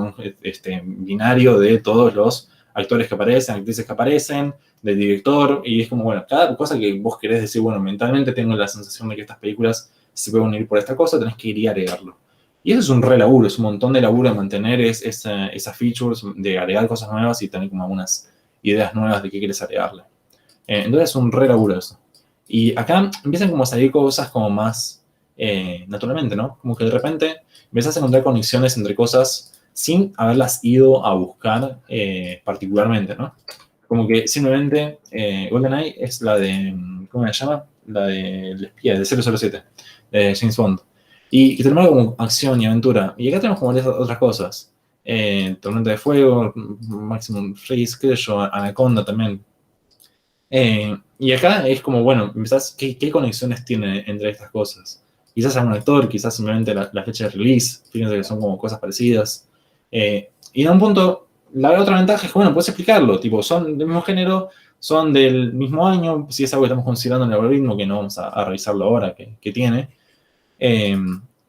binario de todos los actores que aparecen, actrices que aparecen, del director, y es como, bueno, cada cosa que vos querés decir, bueno, mentalmente tengo la sensación de que estas películas se pueden unir por esta cosa, tenés que ir y agregarlo. Y eso es un re laburo, es un montón de laburo de mantener esas features, de agregar cosas nuevas y tener como algunas ideas nuevas de qué quieres agregarle. Entonces es un re laburo eso. Y acá empiezan como a salir cosas como más naturalmente, ¿no? Como que de repente empiezas a encontrar conexiones entre cosas sin haberlas ido a buscar particularmente, ¿no? Como que simplemente GoldenEye es la de, ¿cómo se llama? La de el espía, de 007, de James Bond. Y que termina como acción y aventura. Y acá tenemos como otras cosas. Tormenta de Fuego, Maximum Freeze, qué sé yo, Anaconda también. Y acá es como, bueno, empezás, ¿qué conexiones tiene entre estas cosas? Quizás algún actor, quizás simplemente la fecha de release, fíjense que son como cosas parecidas. Y a un punto, la otra ventaja es que, bueno, puedes explicarlo, tipo, son del mismo género, son del mismo año, si es algo que estamos considerando en el algoritmo, que no vamos a revisarlo ahora, que tiene. Eh,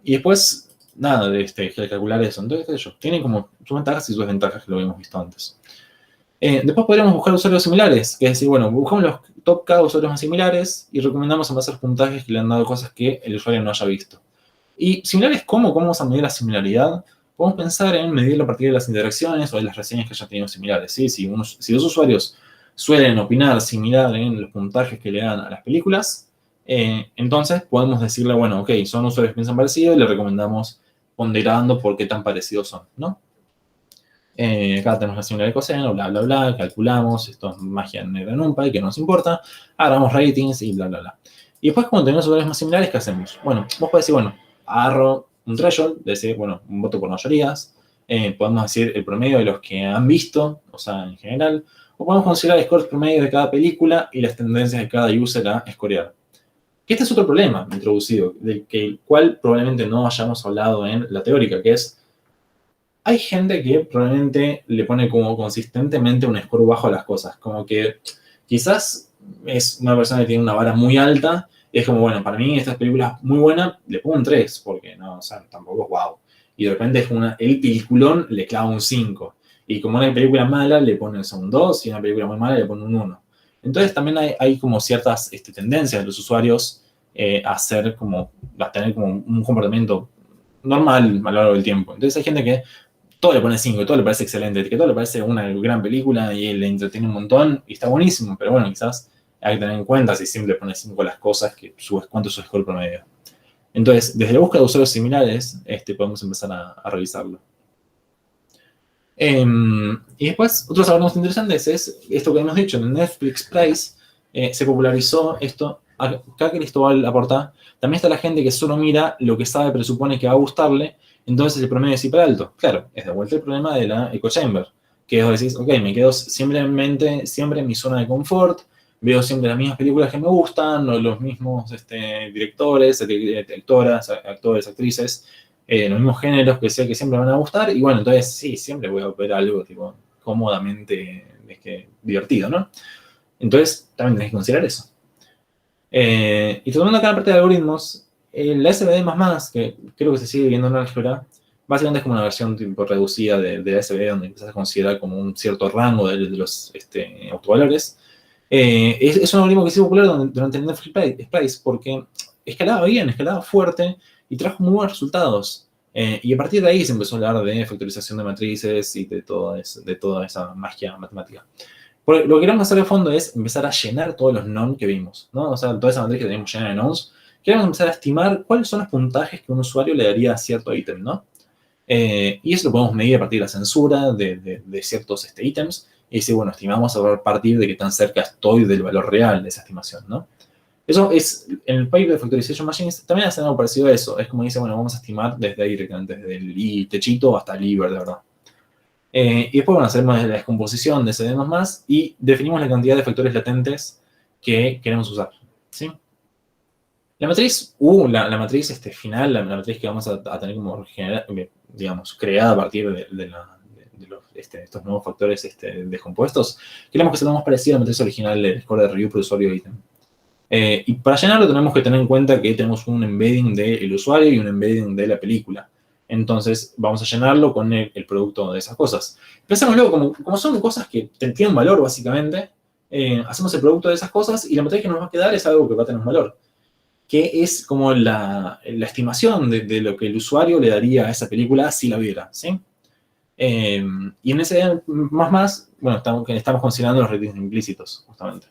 y después, nada, de calcular eso. Entonces, qué sé yo, tiene como sus ventajas y sus desventajas que lo habíamos visto antes. Después podríamos buscar usuarios similares, que es decir, bueno, buscamos los top K usuarios más similares y recomendamos en base a los puntajes que le han dado cosas que el usuario no haya visto. Y similares, ¿cómo vamos a medir la similaridad? Podemos pensar en medirlo a partir de las interacciones o de las reseñas que hayan tenido similares. ¿Sí? Si dos usuarios suelen opinar similar en los puntajes que le dan a las películas, entonces podemos decirle, bueno, ok, son usuarios que piensan parecido y le recomendamos ponderando por qué tan parecidos son, ¿no? Acá tenemos la similar de coseno, bla, bla, bla, calculamos, esto es magia negra en NumPy, que no nos importa, agarramos ratings y bla, bla, bla. Y después, cuando tenemos usuarios más similares, ¿qué hacemos? Bueno, vos podés decir, bueno, agarro un threshold, decir, bueno, un voto por mayorías, podemos decir el promedio de los que han visto, o sea, en general, o podemos considerar el score promedio de cada película y las tendencias de cada user a escorear. Que este es otro problema introducido, del cual probablemente no hayamos hablado en la teórica, que es hay gente que probablemente le pone como consistentemente un score bajo a las cosas. Como que quizás es una persona que tiene una vara muy alta. Y es como, bueno, para mí esta película es muy buena, le pongo un 3, porque no, o sea, tampoco es wow. Y de repente es como el peliculón le clava un 5. Y como una película mala, le pone un 2, y una película muy mala le pone un 1. Entonces también hay como ciertas tendencias de los usuarios a tener como un comportamiento normal a lo largo del tiempo. Entonces hay gente que todo le pone 5, todo le parece excelente, que todo le parece una gran película y le entretiene un montón y está buenísimo, pero bueno, quizás hay que tener en cuenta si siempre pone 5 las cosas, cuánto es su score promedio. Entonces, desde la búsqueda de usuarios similares, podemos empezar a revisarlo. Y después, otros algoritmos interesantes es esto que hemos dicho, en el Netflix Price se popularizó esto. Acá Cristóbal aporta, también está la gente que solo mira lo que sabe, presupone que va a gustarle, entonces el promedio es hiper alto. Claro, es de vuelta el problema de la echo chamber, que vos decís, ok, me quedo simplemente siempre en mi zona de confort, veo siempre las mismas películas que me gustan, o los mismos directores, directoras, actores, actrices, los mismos géneros que sé que siempre me van a gustar, y bueno, entonces sí, siempre voy a ver algo tipo cómodamente divertido, ¿no? Entonces, también tenés que considerar eso. Y tomando acá la parte de algoritmos, la SVD++, que creo que se sigue viendo en álgebra, básicamente es como una versión tipo reducida de la SVD, donde empiezas a considerar como un cierto rango de los autovalores. Es un algoritmo que se hizo popular durante el Netflix Price, porque escalaba bien, escalaba fuerte y trajo muy buenos resultados. Y a partir de ahí se empezó a hablar de factorización de matrices y de toda esa magia matemática. Porque lo que queremos hacer de fondo es empezar a llenar todos los non que vimos, ¿no? O sea, toda esa matriz que tenemos llena de nons. Queremos empezar a estimar cuáles son los puntajes que un usuario le daría a cierto ítem, ¿no? Y eso lo podemos medir a partir de la censura de ciertos ítems. Y decir, bueno, estimamos a partir de qué tan cerca estoy del valor real de esa estimación, ¿no? Eso es, en el paper de Factorization Machines también hacen algo parecido a eso. Es como dice, bueno, vamos a estimar desde ahí directamente, desde el I techito hasta el IVER, de verdad. Y después, bueno, hacemos la descomposición de ese más y definimos la cantidad de factores latentes que queremos usar, ¿sí? La matriz U, la matriz final, la matriz que vamos a tener como digamos, creada a partir de estos nuevos factores descompuestos, queremos que sea lo más parecido a la matriz original del score de review por usuario ítem. Y para llenarlo tenemos que tener en cuenta que tenemos un embedding del usuario y un embedding de la película. Entonces vamos a llenarlo con el producto de esas cosas. Pensémoslo, como son cosas que tienen valor básicamente, hacemos el producto de esas cosas y la matriz que nos va a quedar es algo que va a tener un valor, que es como la estimación de lo que el usuario le daría a esa película si la viera, ¿sí? Y en ese bueno, estamos considerando los ratings implícitos, justamente.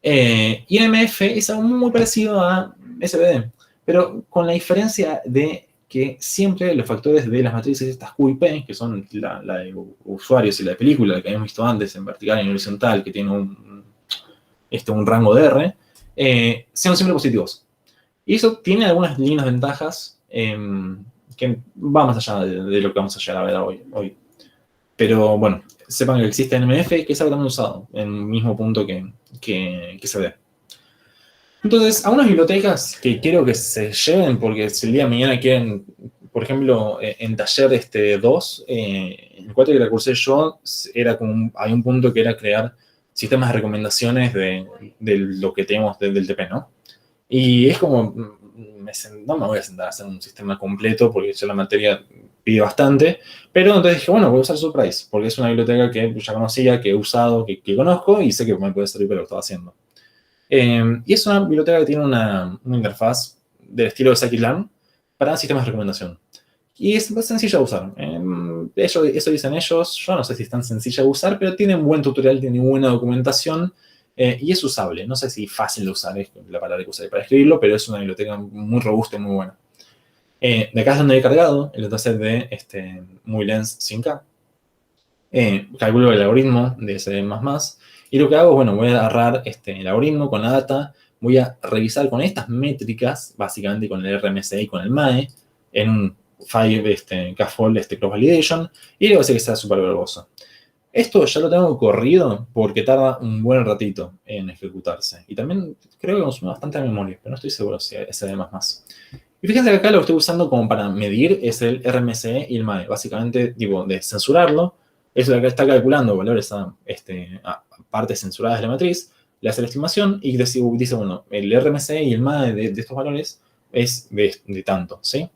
IMF es algo muy parecido a SVD, pero con la diferencia de que siempre los factores de las matrices estas Q y P, que son la de usuarios y la de película, la que habíamos visto antes en vertical y en horizontal, que tiene un rango de R, sean siempre positivos. Y eso tiene algunas lindas ventajas que va más allá de lo que vamos a llegar a ver hoy. Pero bueno, sepan que existe NMF, que es algo también usado en el mismo punto que se ve. Entonces, algunas bibliotecas que quiero que se lleven, porque si el día de mañana quieren, por ejemplo, en taller 2, el 4 que la cursé yo, había un punto que era crear sistemas de recomendaciones de lo que tenemos del TP, ¿no? Y es como, no me voy a sentar a hacer un sistema completo porque ya la materia pide bastante, pero entonces dije, bueno, voy a usar Surprise, porque es una biblioteca que ya conocía, que he usado, que conozco y sé que me puede servir para lo que estaba haciendo. Y es una biblioteca que tiene una interfaz del estilo de Scikit-learn para sistemas de recomendación. Y es sencilla de usar. Eso dicen ellos, yo no sé si es tan sencilla de usar, pero tiene un buen tutorial, tiene buena documentación y es usable. No sé si fácil de usar es la palabra que usaré para escribirlo, pero es una biblioteca muy robusta y muy buena. De acá es donde he cargado el dataset de MuyLens 5K. Calculo el algoritmo de ese más. Y lo que hago es, bueno, voy a agarrar el algoritmo con la data, voy a revisar con estas métricas, básicamente con el RMSE y con el MAE, en un file Kfold cross validation, y le voy a decir que sea súper verboso. Esto ya lo tengo corrido porque tarda un buen ratito en ejecutarse. Y también creo que consume bastante memoria, pero no estoy seguro si es de más. Y fíjense que acá lo que estoy usando como para medir es el RMSE y el MAE. Básicamente, digo, de censurarlo, es lo que está calculando valores a partes censuradas de la matriz, le hace la estimación y dice, bueno, el RMSE y el MAE de estos valores es de tanto, ¿sí?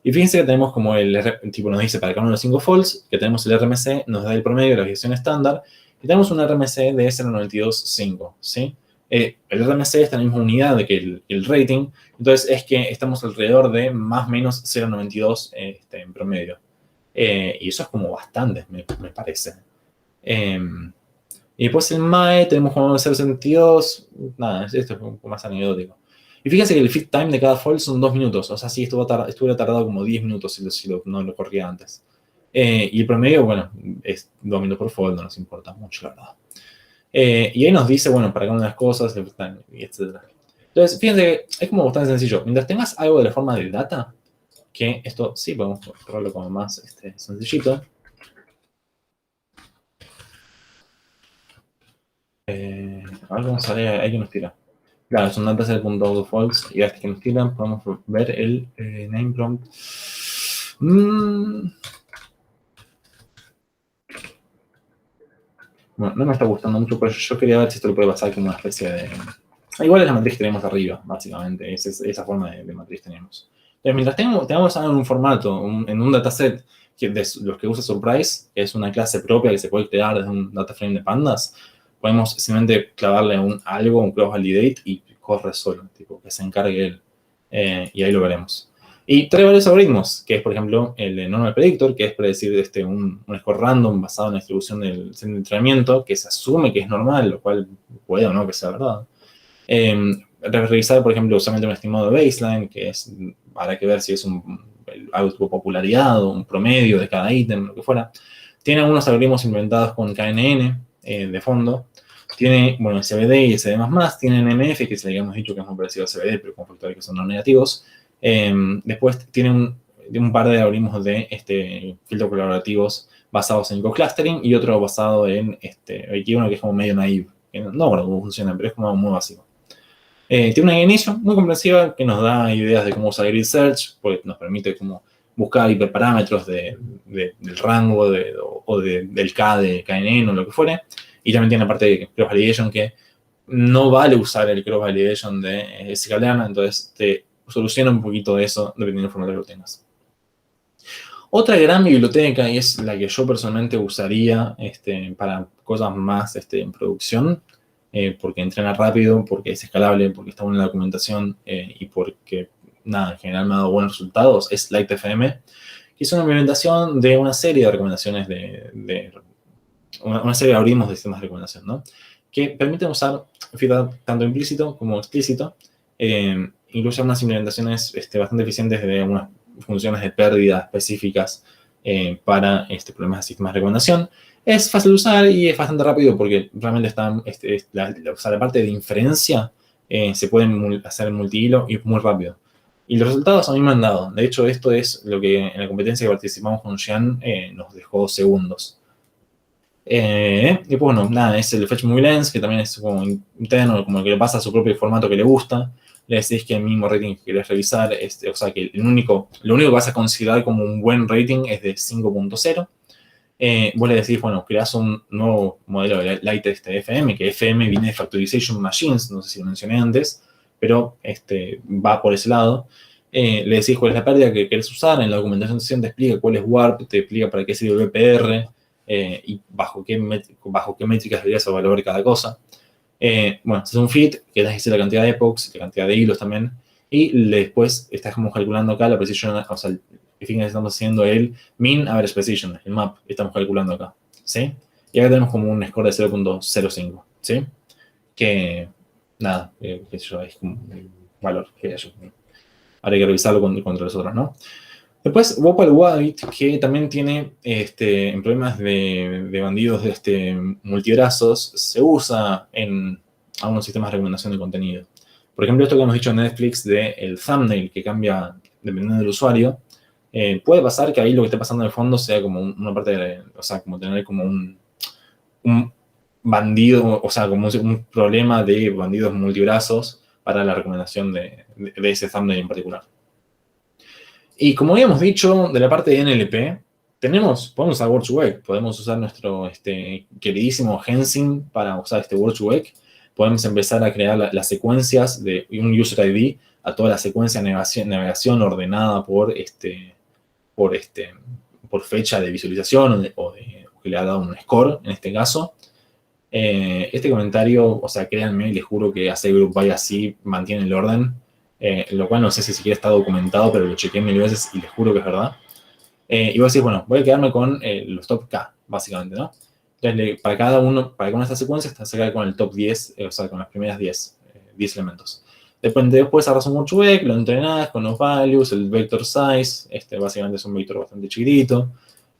Y fíjense que tenemos como nos dice para cada uno de los 5 folds, que tenemos el RMSE, nos da el promedio de la desviación estándar, y tenemos un RMSE de 0.925, ¿sí? El RMSE está en la misma unidad de que el rating, entonces es que estamos alrededor de más o menos 0.92 en promedio. Y eso es como bastante, me parece. Y después el MAE tenemos como 0.62, nada, esto es un poco más anecdótico. Y fíjense que el fit time de cada fold son 2 minutos. O sea, sí, estuviera tardado como 10 minutos si no lo corría antes. Y el promedio, bueno, es 2 minutos por fold, no nos importa mucho, la verdad. Y ahí nos dice, bueno, para cada una de las cosas, el fit time, y etc. Entonces, fíjense que es como bastante sencillo. Mientras tengas algo de la forma de data, que esto sí podemos correrlo como más sencillito. A ver cómo sale, ahí que nos tira. Claro, es un dataset.autoFalse y hasta que nos tiran podemos ver el name prompt. Bueno, no me está gustando mucho, pero yo quería ver si esto lo puede pasar como una especie de... Igual es la matriz que tenemos arriba, básicamente. Esa forma de matriz tenemos. Entonces, mientras tengamos en un formato, en un dataset de los que usa Surprise, que es una clase propia que se puede crear desde un data frame de pandas, podemos simplemente clavarle algo, un cross validate y corre solo, tipo, que se encargue él. Y ahí lo veremos. Y trae varios algoritmos, que es, por ejemplo, el de Normal Predictor, que es predecir un score random basado en la distribución del centro de entrenamiento, que se asume que es normal, lo cual puede o no que sea verdad. Revisar, por ejemplo, usualmente un estimado de baseline, que habrá que ver si es algo popularidad o un promedio de cada ítem, lo que fuera. Tiene algunos algoritmos implementados con KNN de fondo. Tiene, bueno, CBD y SD++, tiene NMF, que se le habíamos dicho que es muy parecido a CBD, pero con factores que son no negativos. Después tiene un par de algoritmos de filtros colaborativos basados en co-clustering y otro basado en, aquí uno que es como medio naive, que no bueno cómo funciona, pero es como muy básico. Tiene una guía de inicio muy comprensiva que nos da ideas de cómo usar Grid Search, porque nos permite como buscar hiperparámetros del rango del K de KNN o lo que fuere. Y también tiene la parte de Cross Validation que no vale usar el Cross Validation de Scikit-Learn, entonces te soluciona un poquito eso dependiendo del formato que lo tengas. Otra gran biblioteca, y es la que yo personalmente usaría para cosas más en producción, porque entrena rápido, porque es escalable, porque está buena la documentación y porque, nada, en general me ha dado buenos resultados, es LightFM, que es una implementación de una serie de recomendaciones una serie de algoritmos de sistemas de recomendación, ¿no? Que permiten usar feedback tanto implícito como explícito, incluye unas implementaciones bastante eficientes de unas funciones de pérdida específicas para problemas de sistemas de recomendación. Es fácil de usar y es bastante rápido porque realmente está, la parte de inferencia se puede hacer multihilo y muy rápido. Y los resultados a mí me han dado. De hecho, esto es lo que en la competencia que participamos con Xian nos dejó segundos. Y pues bueno, nada, es el Fetch Movie Lens, que también es como interno, como el que le pasa a su propio formato que le gusta. Le decís que el mínimo rating que querés revisar, o sea, que lo único que vas a considerar como un buen rating es de 5.0. Vos le decís, bueno, creás un nuevo modelo de Light FM, que FM viene de Factorization Machines, no sé si lo mencioné antes, pero va por ese lado. Le decís cuál es la pérdida que querés usar, en la documentación te explica cuál es Warp, te explica para qué sirve el BPR, y bajo qué métricas deberías evaluar cada cosa. Bueno, es un fit, que es la cantidad de epochs, la cantidad de hilos también, y después estás como calculando acá la precision, o sea, el fin que estamos haciendo el mean average precision, el map, que estamos calculando acá, ¿sí? Y acá tenemos como un score de 0.05, ¿sí? Que, nada, qué sé yo, es como un valor que ahora hay que revisarlo contra los otros, ¿no? Después, Vocal White, que también tiene en problemas de bandidos multibrazos, se usa en algunos sistemas de recomendación de contenido. Por ejemplo, esto que hemos dicho en Netflix del thumbnail que cambia dependiendo del usuario, puede pasar que ahí lo que esté pasando en el fondo sea como una parte o sea, como tener como un bandido, o sea, como un problema de bandidos multibrazos para la recomendación de ese thumbnail en particular. Y como habíamos dicho, de la parte de NLP, podemos usar Word2Vec, podemos usar nuestro queridísimo Gensim para usar Word2Vec, podemos empezar a crear las secuencias de un user ID a toda la secuencia de navegación ordenada por fecha de visualización o que le ha dado un score, en este caso. Este comentario, o sea, créanme, les juro que hacer Group by así mantiene el orden. Lo cual no sé si siquiera está documentado, pero lo chequeé 1000 veces y les juro que es verdad. Y vos decís, bueno, voy a quedarme con los top K, básicamente, ¿no? Entonces, para cada una de estas secuencias, te saca con el top 10, o sea, con las primeras 10 elementos. Después agarras un Word2Vec, lo entrenás con los values, el vector size, básicamente es un vector bastante chiquitito,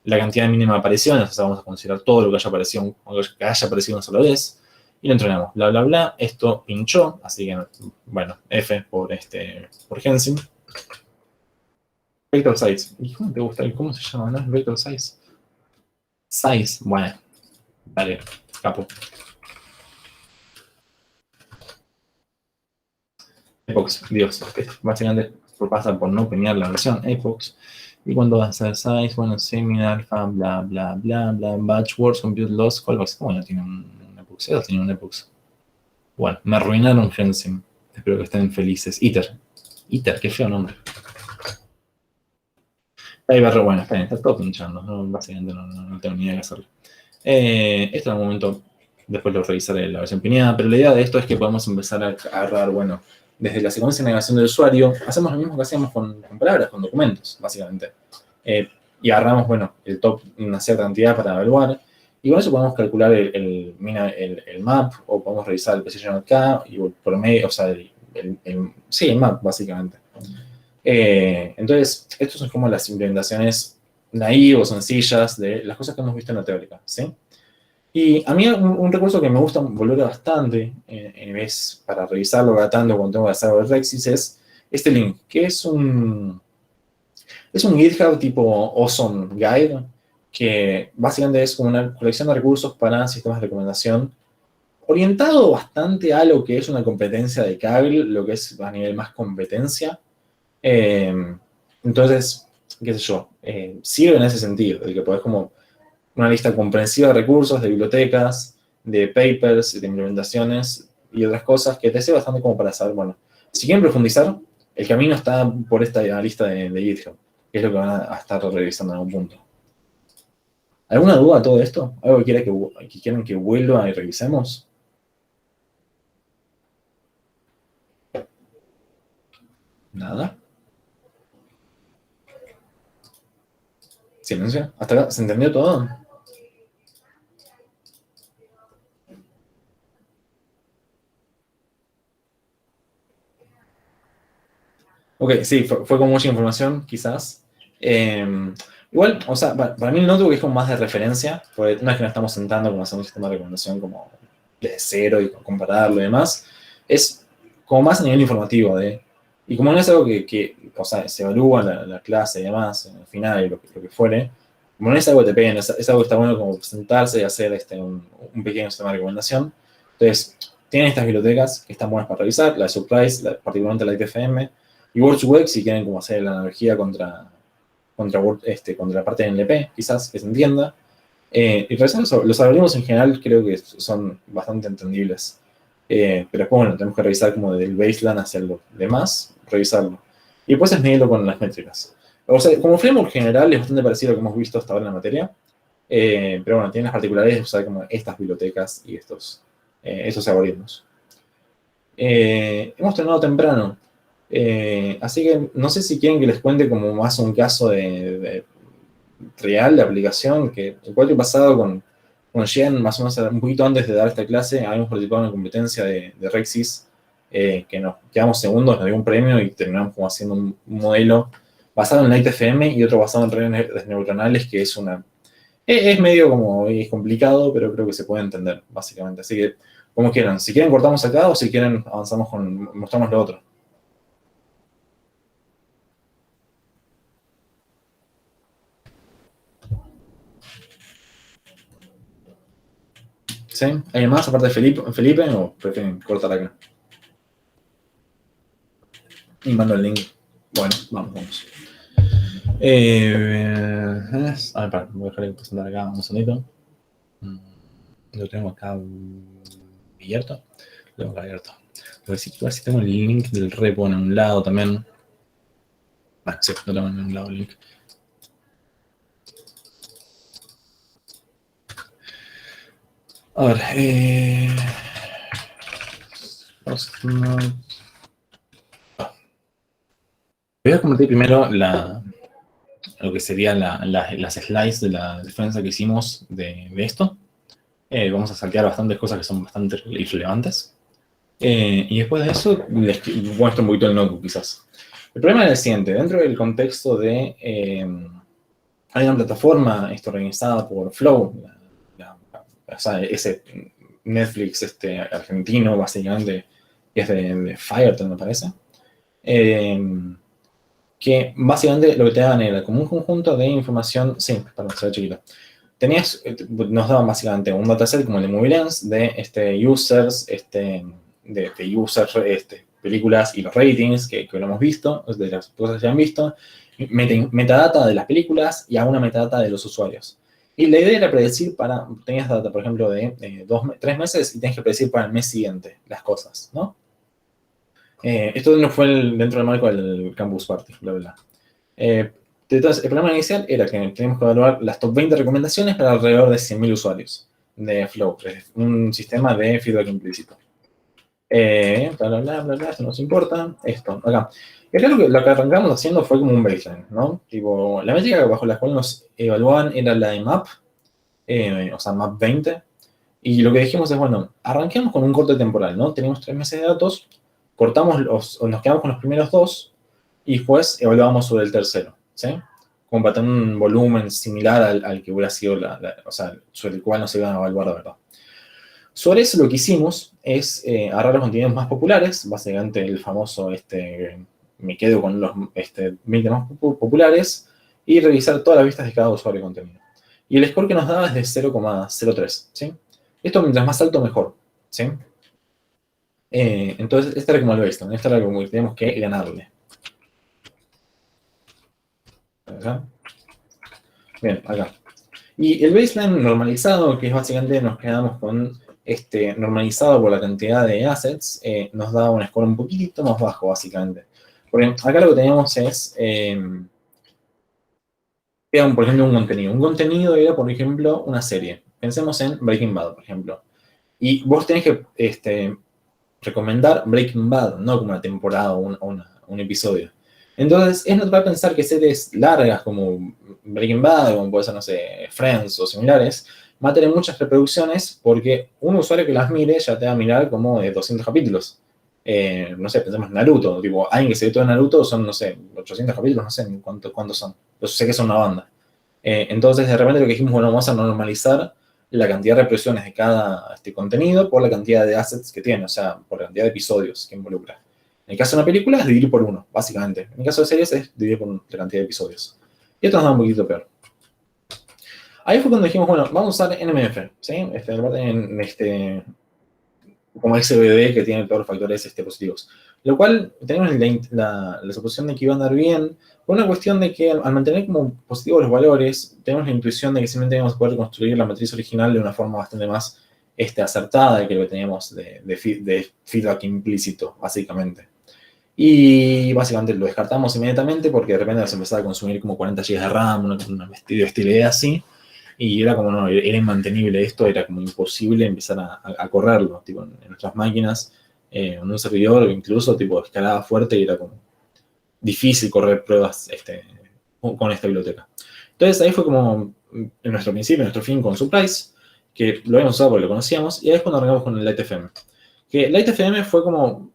la cantidad mínima de apariciones, o sea, vamos a considerar todo lo que haya aparecido una sola vez, y lo entrenamos, bla, bla, bla. Esto pinchó, así que, bueno, F por Gensim. Vector size. ¿Y cómo te gusta? ¿Cómo se llama? ¿No es vector size? Size, bueno. Dale, capo. Epox, Dios. Básicamente pasa por no peñar la versión Epox. Y cuando vas a hacer size, bueno, semi-alpha, bla, bla, bla, bla, batch words, compute loss, callbacks. Bueno, tiene un Epox. Eso tiene un Epox. Bueno, me arruinaron Gensim. Espero que estén felices. Iter, qué feo nombre. Bueno, está todo pinchando. ¿No? Básicamente no tengo ni idea de qué hacerlo. Esto en algún momento, después lo revisaré la versión pineada, pero la idea de esto es que podemos empezar a agarrar, bueno, desde la secuencia de navegación del usuario, hacemos lo mismo que hacíamos con palabras, con documentos, básicamente. Y agarramos, bueno, el top, una cierta cantidad para evaluar, y con eso podemos calcular el map, o podemos revisar el precision acá, y por medio, o sea, el map, básicamente. Entonces, estas son como las implementaciones naivas o sencillas de las cosas que hemos visto en la teórica, ¿sí? Y a mí un recurso que me gusta volver bastante, es para revisarlo cada tanto cuando tengo que hacer el Rexis, es este link, que es un GitHub tipo Awesome Guide, que básicamente es como una colección de recursos para sistemas de recomendación orientado bastante a lo que es una competencia de Kaggle, lo que es a nivel más competencia. Eh, entonces, qué sé yo, sirve en ese sentido, de que podés como una lista comprensiva de recursos, de bibliotecas, de papers, de implementaciones y otras cosas que te sirve bastante como para saber, bueno, si quieren profundizar, el camino está por esta lista de GitHub, que es lo que van a estar revisando en algún punto. ¿Alguna duda a todo esto? ¿Algo que quieran que vuelva y revisemos? Nada. Silencio. ¿Hasta acá se entendió todo? Ok, sí, fue con mucha información, quizás. Igual, o sea, para mí el notebook es como más de referencia, porque no es que nos estamos sentando como hacer un sistema de recomendación como de cero y compararlo y demás. Es como más a nivel informativo, y como no es algo o sea, se evalúa la clase y demás, al final, y lo que fuere, como no es algo que te peguen, es algo que está bueno como sentarse y hacer un pequeño sistema de recomendación. Entonces, tienen estas bibliotecas que están buenas para revisar, la de Surprise, particularmente la de ITFM, y WordsWeb, si quieren como hacer la analogía contra la parte de NLP, quizás, que se entienda. Y revisar los algoritmos en general creo que son bastante entendibles. Pero después, bueno, tenemos que revisar como del baseline hacia lo demás, revisarlo. Y después es medirlo con las métricas. O sea, como framework general es bastante parecido a lo que hemos visto hasta ahora en la materia. Pero bueno, tiene las particularidades de usar como estas bibliotecas y estos algoritmos. Hemos terminado temprano. Así que no sé si quieren que les cuente como más un caso de real de aplicación, que el cuatro pasado con Jean, más o menos un poquito antes de dar esta clase, habíamos participado en una competencia de Rexis, que nos quedamos segundos, nos dio un premio y terminamos como haciendo un modelo basado en Light FM y otro basado en redes neuronales, que es medio como es complicado, pero creo que se puede entender, básicamente. Así que, como quieran, si quieren cortamos acá o si quieren avanzamos mostramos lo otro. ¿Sí? ¿Hay más aparte de Felipe o prefieren cortar acá? Y mando el link. Bueno, vamos. A ver, voy a dejar de presentar acá un segundito. Lo tengo acá abierto. Lo tengo acá abierto. A ver si tengo el link del repo en un lado también. Sí, lo tengo en un lado el link. A ver, voy a compartir primero lo que serían las slides de la defensa que hicimos de esto. Vamos a saltear bastantes cosas que son bastante irrelevantes. Y después de eso, les muestro un poquito el notebook, quizás. El problema es el siguiente. Dentro del contexto de... hay una plataforma organizada por Flow, o sea, ese Netflix argentino, básicamente, que es de Firetel, me parece. Que básicamente lo que te daban era como un conjunto de información, sí, perdón, se ve chiquito. Nos daban básicamente un dataset como el de MovieLens de users, de users, películas y los ratings que lo hemos visto, de las cosas que ya han visto, metadata de las películas y alguna metadata de los usuarios. Y la idea era predecir tenías data, por ejemplo, de 3 meses y tenías que predecir para el mes siguiente las cosas, ¿no? Esto no fue dentro del marco del Campus Party, bla, bla. Entonces, el problema inicial era que teníamos que evaluar las top 20 recomendaciones para alrededor de 100.000 usuarios de Flow, un sistema de feedback implícito. Bla, bla, bla, bla, bla, esto no nos importa. Esto, acá. Es claro que lo que arrancamos haciendo fue como un baseline, ¿no? Tipo, la métrica bajo la cual nos evaluaban era la de MAP, o sea, MAP 20. Y lo que dijimos es, bueno, arranquemos con un corte temporal, ¿no? Tenemos 3 meses de datos, nos quedamos con los primeros 2 y después evaluamos sobre el tercero, ¿sí? Como para tener un volumen similar al que hubiera sido o sea, sobre el cual nos iban a evaluar de verdad. Sobre eso lo que hicimos es agarrar los contenidos más populares, básicamente el famoso, me quedo con los 20 más populares, y revisar todas las vistas de cada usuario de contenido. Y el score que nos daba es de 0,03, ¿sí? Esto mientras más alto, mejor. ¿sí? Entonces, este era como el baseline, este era como que teníamos que ganarle. ¿Acá? Bien, acá. Y el baseline normalizado, que es básicamente nos quedamos con normalizado por la cantidad de assets, nos da un score un poquito más bajo, básicamente. Porque acá lo que tenemos es, era, por ejemplo, un contenido. Un contenido era, por ejemplo, una serie. Pensemos en Breaking Bad, por ejemplo. Y vos tenés que recomendar Breaking Bad, no como una temporada o un episodio. Entonces, es natural pensar que series largas como Breaking Bad, como puede ser, no sé, Friends o similares, van a tener muchas reproducciones porque un usuario que las mire ya te va a mirar como de 200 capítulos. No sé, pensemos en Naruto. Tipo, alguien que se ve todo en Naruto son, no sé, 800 capítulos, no sé cuántos son. Yo sé que son una banda. Entonces, de repente lo que dijimos, bueno, vamos a normalizar la cantidad de reproducciones de cada contenido por la cantidad de assets que tiene, o sea, por la cantidad de episodios que involucra. En el caso de una película es dividir por uno, básicamente. En el caso de series es dividir por la cantidad de episodios. Y esto nos da un poquito peor. Ahí fue cuando dijimos, bueno, vamos a usar NMF, ¿sí? Como XBD que tiene todos los factores positivos. Lo cual tenemos la suposición de que iba a andar bien, por una cuestión de que al mantener como positivos los valores, tenemos la intuición de que simplemente vamos a poder construir la matriz original de una forma bastante más acertada que lo que teníamos de feedback implícito, básicamente. Y básicamente lo descartamos inmediatamente porque de repente nos empezaba a consumir como 40 GB de RAM, una idea así. Y era como, no, era inmantenible esto, era como imposible empezar a correrlo, tipo, en nuestras máquinas, en un servidor, incluso, tipo, escalaba fuerte y era como difícil correr pruebas con esta biblioteca. Entonces ahí fue como en nuestro principio, nuestro fin con Surprise, que lo habíamos usado porque lo conocíamos, y ahí es cuando arrancamos con el LightFM. Que LightFM fue como,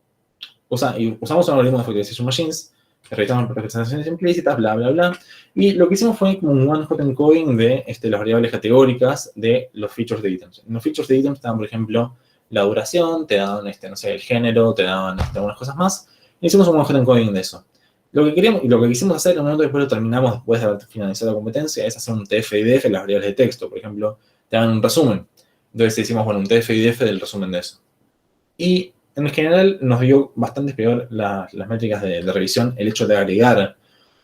usamos un algoritmo de Factorization Machines, realizamos representaciones implícitas, bla, bla, bla. Y lo que hicimos fue como un one-hot encoding de las variables categóricas de los features de ítems. En los features de ítems te daban, por ejemplo, la duración, te daban, no sé, el género, te daban algunas cosas más. Y hicimos un one-hot encoding de eso. Lo que queríamos y lo que quisimos hacer, en un momento después lo terminamos, después de haber finalizado la competencia, es hacer un TF-IDF de las variables de texto. Por ejemplo, te dan un resumen. Entonces hicimos, bueno, un TF-IDF del resumen de eso. Y en general nos dio bastante peor las métricas de revisión el hecho de agregar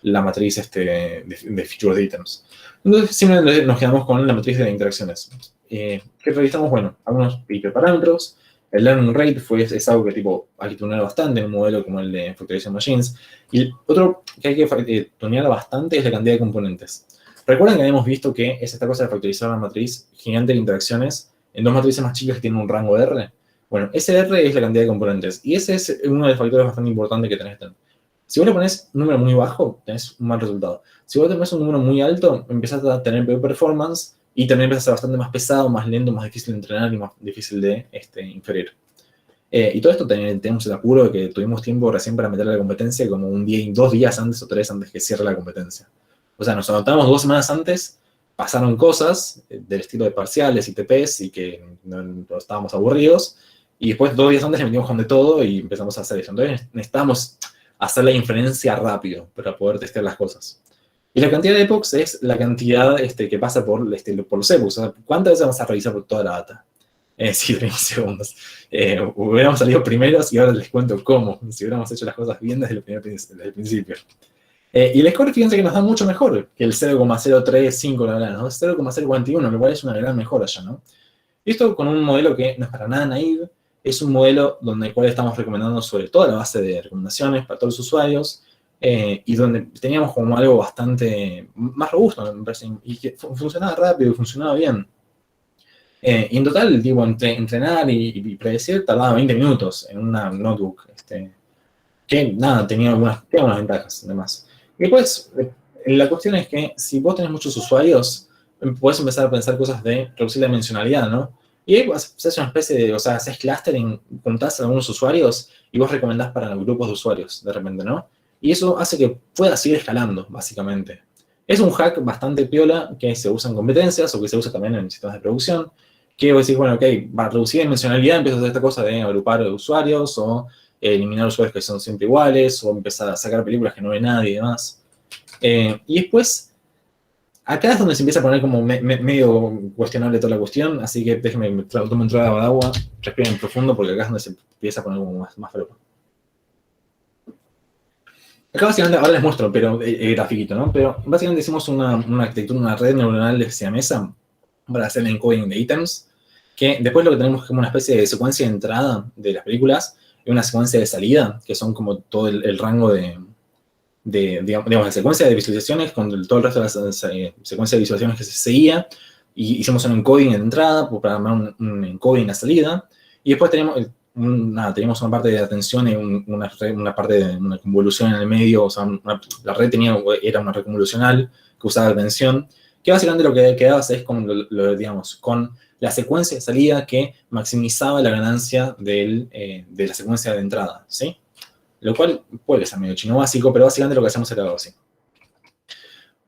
la matriz de features de ítems. Entonces simplemente nos quedamos con la matriz de interacciones. Que revisamos, bueno, algunos hiperparámetros. El learning rate es algo que tipo hay que tunear bastante en un modelo como el de Factorization Machines. Y otro que hay que tunear bastante es la cantidad de componentes. Recuerden que habíamos visto que es esta cosa de factorizar una matriz gigante de interacciones en dos matrices más chicas que tienen un rango de R. Bueno, ese R es la cantidad de componentes. Y ese es uno de los factores bastante importantes que tenés que tener. Si vos le pones un número muy bajo, tenés un mal resultado. Si vos le pones un número muy alto, empezás a tener peor performance y también empieza a ser bastante más pesado, más lento, más difícil de entrenar y más difícil de inferir. Y todo esto tenemos el apuro de que tuvimos tiempo recién para meter la competencia como 2 días antes o 3 antes que cierre la competencia. O sea, nos anotamos 2 semanas antes, pasaron cosas del estilo de parciales y TPs y que no estábamos aburridos, y después 2 días antes le metimos con de todo y empezamos a hacer eso. Entonces necesitamos hacer la inferencia rápido para poder testear las cosas. Y la cantidad de epochs es la cantidad que pasa por los epochs. O sea, ¿cuántas veces vamos a revisar por toda la data? Sí, 30 segundos. Hubiéramos salido primeros y ahora les cuento cómo, si hubiéramos hecho las cosas bien desde el principio. Y el score, fíjense que nos da mucho mejor que el 0,035, ¿no? 0,041, lo cual es una gran mejora ya, ¿no? Y esto con un modelo que no es para nada naive, es un modelo donde el cual estamos recomendando sobre toda la base de recomendaciones para todos los usuarios, y donde teníamos como algo bastante más robusto, me parece, y que funcionaba rápido y funcionaba bien. Y en total, digo, entrenar y predecir tardaba 20 minutos en una notebook, que nada, tenía algunas ventajas, además. Y después, la cuestión es que si vos tenés muchos usuarios, podés empezar a pensar cosas de reducir la dimensionalidad, ¿no? Y ahí se hace una especie de, o sea, haces clustering, contás a algunos usuarios y vos recomendás para grupos de usuarios, de repente, ¿no? Y eso hace que pueda seguir escalando, básicamente. Es un hack bastante piola que se usa en competencias o que se usa también en sistemas de producción, que vos decís, bueno, ok, para reducir la dimensionalidad empiezas a hacer esta cosa de agrupar usuarios o eliminar usuarios que son siempre iguales o empezar a sacar películas que no ve nadie y demás. Y después, acá es donde se empieza a poner como medio cuestionable toda la cuestión, así que déjenme tomar un trago de agua, respiren profundo, porque acá es donde se empieza a poner como más falopa. Acá básicamente, ahora les muestro, pero el grafiquito, ¿no? Pero básicamente hicimos una arquitectura, una red neuronal siamesa para hacer el encoding de ítems, que después lo que tenemos es como una especie de secuencia de entrada de las películas y una secuencia de salida, que son como todo el rango digamos, de secuencia de visualizaciones con todo el resto de las secuencias de visualizaciones que se seguía, y hicimos un encoding en entrada para armar un encoding en salida, y después teníamos una parte de atención y una parte de una convolución en el medio, o sea, la red era una red convolucional que usaba atención, que básicamente lo que quedaba es digamos, con la secuencia de salida que maximizaba la ganancia de la secuencia de entrada, ¿sí? Lo cual puede ser medio chino básico, pero básicamente lo que hacemos era algo así.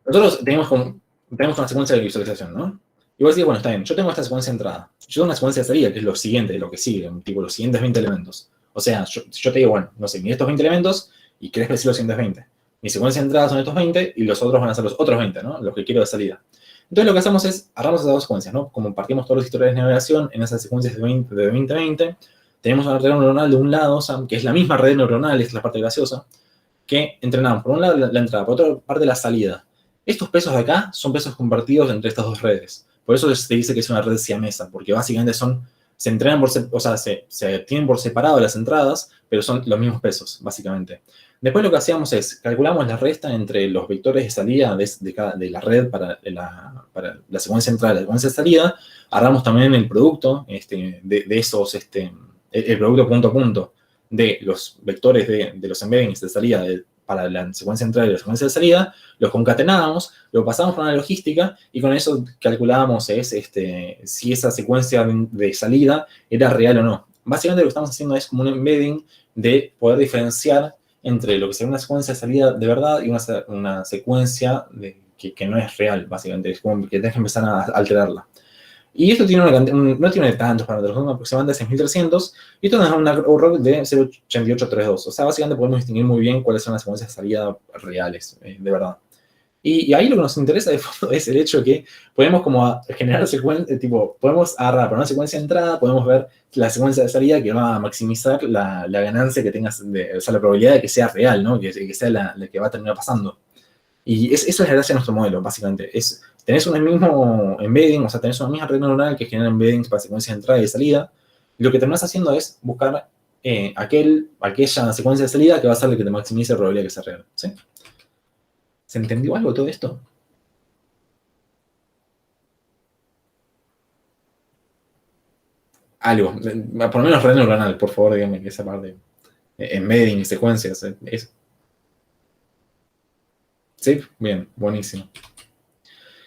Nosotros tenemos una secuencia de visualización, ¿no? Y vos decís, bueno, está bien, yo tengo esta secuencia de entrada. Yo tengo una secuencia de salida, que es lo siguiente, lo que sigue, tipo los siguientes 20 elementos. O sea, yo te digo, bueno, no sé, mira estos 20 elementos y querés decir los siguientes 20. Mi secuencia de entrada son estos 20 y los otros van a ser los otros 20, ¿no? Los que quiero de salida. Entonces lo que hacemos es, agarramos esas dos secuencias, ¿no? Como partimos todos los historiales de navegación en esas secuencias de 20-20, tenemos una red neuronal de un lado, o sea, que es la misma red neuronal, esta es la parte graciosa, que entrenamos por un lado la entrada, por otra parte la salida. Estos pesos de acá son pesos compartidos entre estas dos redes. Por eso se dice que es una red siamesa, porque básicamente se entrenan o sea, se tienen por separado las entradas, pero son los mismos pesos, básicamente. Después lo que hacíamos es, calculamos la resta entre los vectores de salida de la red para la secuencia de entrada y la secuencia de salida, agarramos también el producto de esos, el producto punto a punto de los vectores de los embeddings de salida para la secuencia de entrada y la secuencia de salida, los concatenábamos, lo pasamos por una logística y con eso calculábamos si esa secuencia de salida era real o no. Básicamente lo que estamos haciendo es como un embedding de poder diferenciar entre lo que sería una secuencia de salida de verdad y una secuencia que no es real, básicamente. Es como que tenés que empezar a alterarla. Y esto tiene no tiene tantos parámetros, son aproximadamente 6300, y esto nos da una ROC de 0.8832. O sea, básicamente podemos distinguir muy bien cuáles son las secuencias de salida reales, de verdad. Y ahí lo que nos interesa de fondo es el hecho de que podemos como generar secuencias, podemos agarrar para una secuencia de entrada, podemos ver la secuencia de salida que va a maximizar la ganancia que tengas, o sea, la probabilidad de que sea real, ¿no? Que sea la que va a terminar pasando. Y esa es la gracia de nuestro modelo, básicamente. Tenés un mismo embedding, o sea, tenés una misma red neuronal que genera embeddings para secuencias de entrada y de salida. Y lo que terminás haciendo es buscar aquella secuencia de salida que va a ser la que te maximice la probabilidad de que sea real. ¿Sí? ¿Se entendió algo de todo esto? Algo. Por lo menos red neuronal, por favor, díganme que esa parte. Embedding y secuencias. Sí, bien, buenísimo.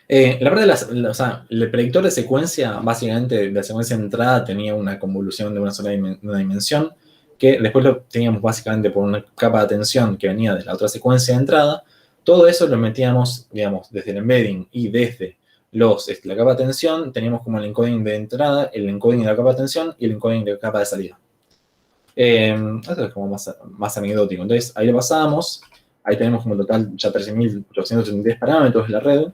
La parte o sea, el predictor de secuencia, básicamente, de la secuencia de entrada tenía una convolución de una sola dimensión, que después lo teníamos básicamente por una capa de atención que venía de la otra secuencia de entrada. Todo eso lo metíamos, digamos, desde el embedding y desde la capa de atención, teníamos como el encoding de entrada, el encoding de la capa de atención y el encoding de la capa de salida. Esto es como más anecdótico. Entonces, ahí lo pasábamos, ahí tenemos como total ya 13.833 parámetros de la red.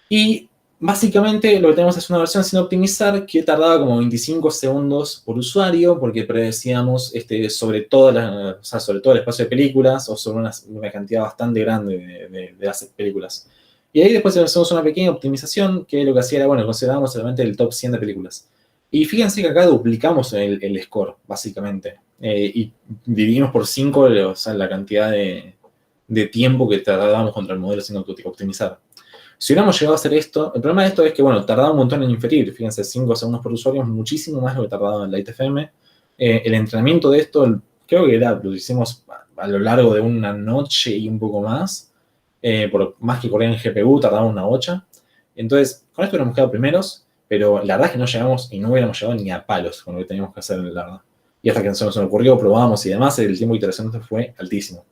Y básicamente lo que tenemos es una versión sin optimizar que tardaba como 25 segundos por usuario, porque predecíamos sobre todo el espacio de películas o sobre una cantidad bastante grande de las películas. Y ahí después hacemos una pequeña optimización que lo que hacía era, bueno, considerábamos solamente el top 100 de películas. Y fíjense que acá duplicamos el score, básicamente. Y dividimos por 5 o sea, la cantidad de tiempo que tardábamos contra el modelo sin optimizar. Si hubiéramos llegado a hacer esto, el problema de esto es que, bueno, tardaba un montón en inferir. Fíjense, 5 segundos por usuario es muchísimo más de lo que tardaba en la ITFM. El entrenamiento de esto, creo que lo hicimos a lo largo de una noche y un poco más. Por más que corría en GPU, tardaba una 8. Entonces, con esto hubiéramos quedado primeros, pero la verdad es que no llegamos y no hubiéramos llegado ni a palos con lo que teníamos que hacer, la verdad. Y hasta que se nos ocurrió, probamos y demás, el tiempo de iteración fue altísimo.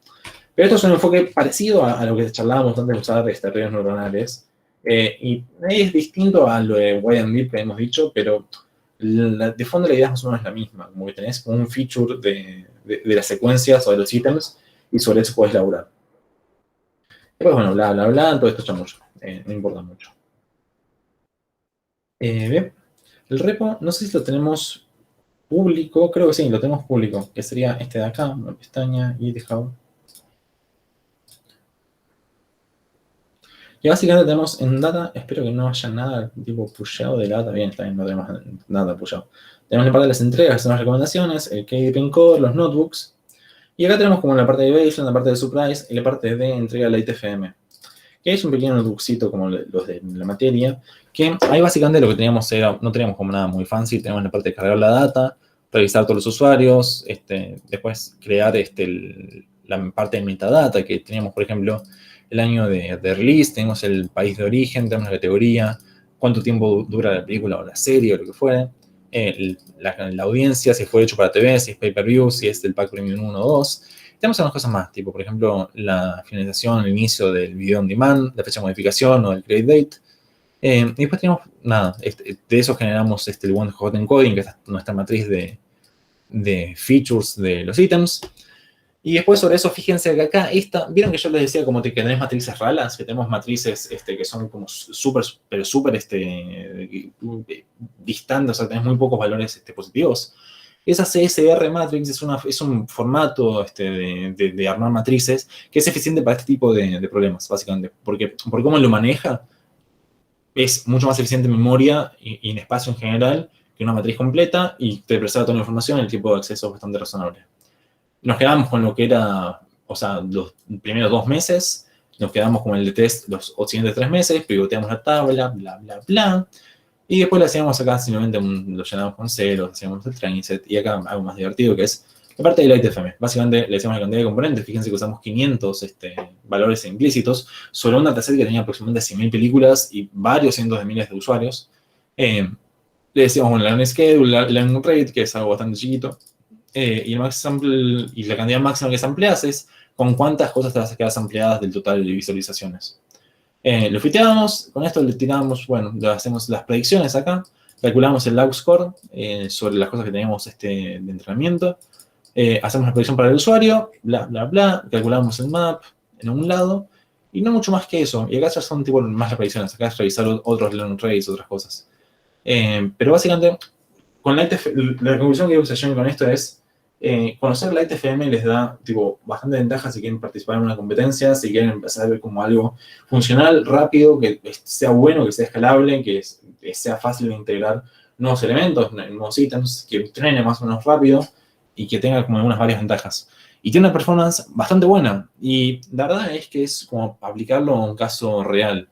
Pero esto es un enfoque parecido a lo que charlábamos antes de usar redes neuronales. Y es distinto a lo de Wide and Deep que hemos dicho, pero de fondo la idea es más o menos la misma. Como que tenés un feature de las secuencias o de los ítems y sobre eso podés laburar. Después, bueno, bla, bla, bla, todo esto chamullo. no importa mucho. Bien, el repo, no sé si lo tenemos público, creo que sí, lo tenemos público, que sería este de acá, una pestaña, GitHub. Y básicamente tenemos en data, espero que no haya nada tipo pushado de data, bien, está bien, no tenemos nada pushado. Tenemos la parte de las entregas, son las recomendaciones, el KDP Encode, los notebooks. Y acá tenemos como la parte de evaluation, la parte de supplies y la parte de entrega de la ITFM. Que es un pequeño notebookcito como los de la materia, que ahí básicamente lo que teníamos era, no teníamos como nada muy fancy, teníamos la parte de cargar la data, revisar todos los usuarios, después crear la parte de metadata, que teníamos, por ejemplo, el año de release, tenemos el país de origen, tenemos la categoría, cuánto tiempo dura la película o la serie o lo que fuere, la audiencia, si fue hecho para TV, si es pay-per-view, si es del pack premium 1 o 2. Tenemos algunas cosas más, tipo, por ejemplo, la finalización, el inicio del video on demand, la fecha de modificación o el create date. Y después tenemos, nada, de eso generamos el one hot encoding, que es nuestra matriz de features de los ítems. Y después sobre eso, fíjense que acá, vieron que yo les decía como que tenés matrices ralas, que tenemos matrices que son como súper, pero súper distantes, o sea, tenés muy pocos valores positivos. Esa CSR Matrix es un formato de armar matrices que es eficiente para este tipo de problemas, básicamente. Porque por cómo lo maneja, es mucho más eficiente en memoria y en espacio en general que una matriz completa y te preserva toda la información y el tiempo de acceso es bastante razonable. Nos quedamos con lo que era, o sea, los primeros 2 meses, nos quedamos con el de test los siguientes 3 meses, pivoteamos la tabla, bla, bla, bla. Y después le hacíamos acá simplemente lo llenamos con ceros, hacíamos el training set, y acá algo más divertido que es la parte de la ITFM. Básicamente le decíamos la cantidad de componentes, fíjense que usamos 500 valores implícitos sobre un dataset que tenía aproximadamente 100.000 películas y varios cientos de miles de usuarios. Le decíamos un learning schedule, learning rate, que es algo bastante chiquito, y, el max sample, y la cantidad máxima que sampleas es con cuántas cosas te vas a quedar sampleadas del total de visualizaciones. Lo fiteamos, con esto le tiramos, bueno, le hacemos las predicciones acá, calculamos el log score sobre las cosas que tenemos de entrenamiento, hacemos la predicción para el usuario, bla, bla, bla, calculamos el map en un lado, y no mucho más que eso. Y acá ya son tipo más las predicciones, acá es revisar otros learning rates, otras cosas. Pero básicamente, con la conclusión que se lleven con esto es, conocer la ITFM les da tipo, bastante ventaja si quieren participar en una competencia, si quieren empezar a ver como algo funcional, rápido, que sea bueno, que sea escalable, que sea fácil de integrar nuevos elementos, nuevos ítems, que trene más o menos rápido y que tenga como algunas varias ventajas. Y tiene una performance bastante buena. Y la verdad es que es como aplicarlo a un caso real.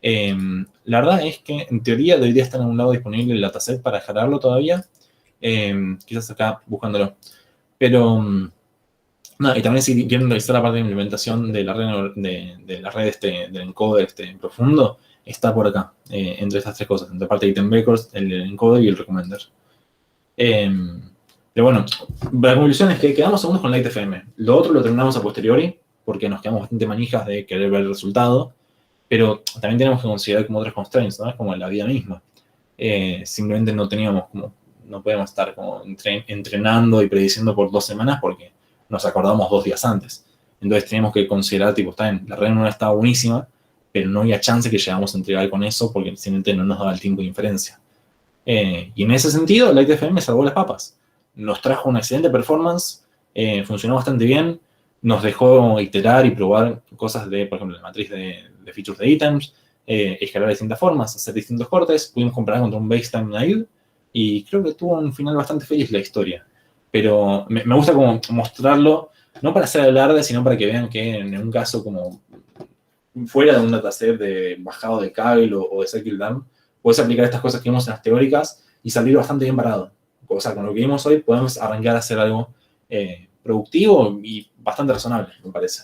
La verdad es que en teoría debería estar en un lado disponible el dataset para jalarlo todavía. Quizás acá buscándolo. Pero, nada, y también si quieren revisar la parte de implementación de la red, del encoder profundo, está por acá, entre estas tres cosas, entre la parte de item records, el encoder y el recommender. Pero bueno, la conclusión es que quedamos segundos con la ITFM. Lo otro lo terminamos a posteriori, porque nos quedamos bastante manijas de querer ver el resultado, pero también tenemos que considerar como otras constraints, ¿no? Es como la vida misma. Simplemente no teníamos como, no podemos estar como entrenando y prediciendo por 2 semanas porque nos acordamos 2 días antes. Entonces teníamos que considerar, tipo, está bien, la red no estaba buenísima, pero no había chance que llegáramos a entregar con eso porque simplemente no nos daba el tiempo de inferencia. Y en ese sentido, la ITFM salvó las papas. Nos trajo una excelente performance, funcionó bastante bien, nos dejó iterar y probar cosas de, por ejemplo, la matriz de features de ítems, escalar de distintas formas, hacer distintos cortes, pudimos comparar contra un baseline naive, y creo que tuvo un final bastante feliz la historia. Pero me gusta como mostrarlo, no para hacer alarde, sino para que vean que en un caso como fuera de un dataset de bajado de Kaggle o de Scikit-learn, puedes aplicar estas cosas que vimos en las teóricas y salir bastante bien parado. O sea, con lo que vimos hoy podemos arrancar a hacer algo productivo y bastante razonable, me parece.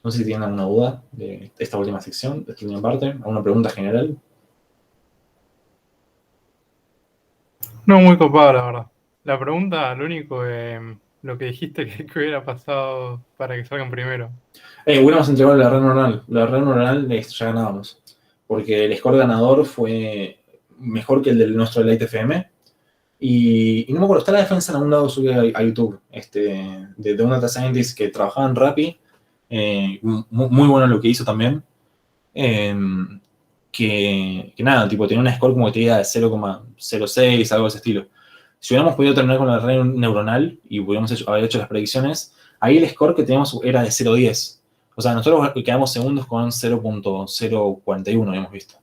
No sé si tienen alguna duda de esta última sección, de esta última parte, alguna pregunta general. No, muy copado, la verdad. La pregunta, lo único, lo que dijiste que hubiera pasado para que salgan primero. Hubiéramos entregado la red neuronal. La red neuronal ya ganábamos. Porque el score ganador fue mejor que el del nuestro Late FM. Y no me acuerdo, está la defensa en algún lado subida a YouTube. De un data scientist que trabajaba en Rappi. Muy bueno lo que hizo también. Que nada, tipo, tenía un score como que te diga de 0,06, algo de ese estilo. Si hubiéramos podido terminar con la red neuronal y hubiéramos haber hecho las predicciones, ahí el score que teníamos era de 0,10. O sea, nosotros quedamos segundos con 0,041, habíamos visto.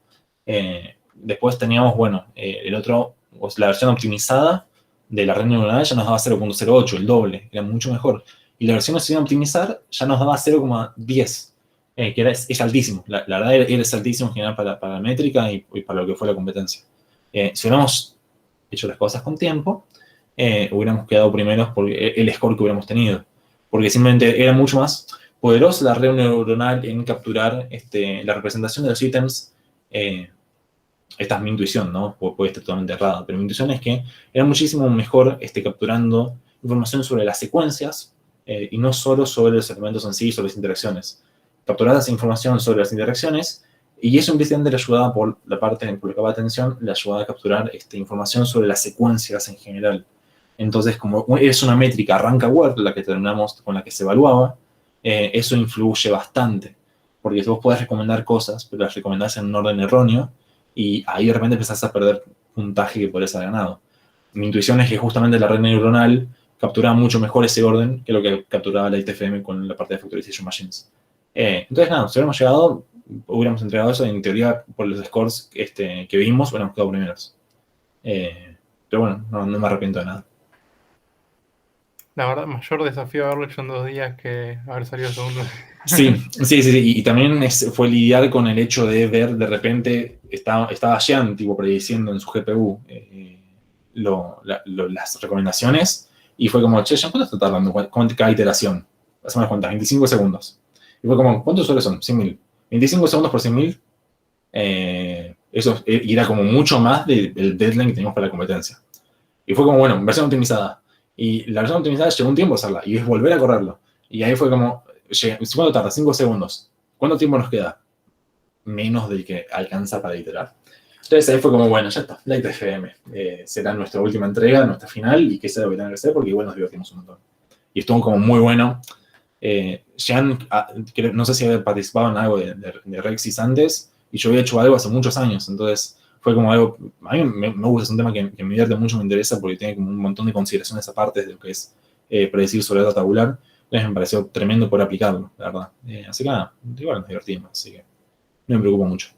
Después teníamos, bueno, el otro, la versión optimizada de la red neuronal ya nos daba 0,08, el doble, era mucho mejor. Y la versión sin optimizar ya nos daba 0,10, que es altísimo. La verdad es altísimo en general para la métrica y para lo que fue la competencia. Si hubiéramos hecho las cosas con tiempo, hubiéramos quedado primeros por el score que hubiéramos tenido. Porque simplemente era mucho más poderosa la red neuronal en capturar la representación de los ítems. Esta es mi intuición, ¿no? Puede estar totalmente errada, pero mi intuición es que era muchísimo mejor capturando información sobre las secuencias y no solo sobre los elementos en sí, sobre las interacciones. Capturar esa información sobre las interacciones y eso implícitamente le ayudaba por la parte por la capa de atención, le ayudaba a capturar información sobre las secuencias en general. Entonces, como es una métrica rank aware, la que terminamos con la que se evaluaba, eso influye bastante. Porque vos podés recomendar cosas, pero las recomendás en un orden erróneo, y ahí de repente empezás a perder puntaje que podés haber ganado. Mi intuición es que justamente la red neuronal capturaba mucho mejor ese orden que lo que capturaba la ITFM con la parte de Factorization Machines. Entonces, nada, si hubiéramos llegado, hubiéramos entregado eso, en teoría, por los scores que vimos, hubiéramos quedado primeros. Pero bueno, no me arrepiento de nada. La verdad, mayor desafío haberlo hecho en 2 días que haber salido segundo. Sí. Y también fue lidiar con el hecho de ver, de repente, estaba Jean, tipo, prediciendo en su GPU las recomendaciones, y fue como, che, Jean, ¿cuánto está tardando cada iteración? Hacemos las cuentas, 25 segundos. Y fue como, ¿cuántos usuarios son? 100.000. 25 segundos por 100.000, eso era como mucho más del deadline que teníamos para la competencia. Y fue como, bueno, versión optimizada. Y la versión optimizada llegó un tiempo a hacerla, y es volver a correrlo. Y ahí fue como, ¿cuánto tarda? 5 segundos. ¿Cuánto tiempo nos queda? Menos del que alcanza para iterar. Entonces ahí fue como, bueno, ya está, la ITFM. Será nuestra última entrega, nuestra final, y que sea lo que tenga que ser, porque igual nos divertimos un montón. Y estuvo como muy bueno. Jean, no sé si había participado en algo de Rexis antes, y yo había hecho algo hace muchos años, entonces fue como algo, a mí me gusta, es un tema que me divierte mucho, me interesa, porque tiene como un montón de consideraciones aparte de lo que es predecir sobre data tabular. Entonces me pareció tremendo poder aplicarlo, la verdad. Así que nada, igual nos divertimos, así que no me preocupa mucho.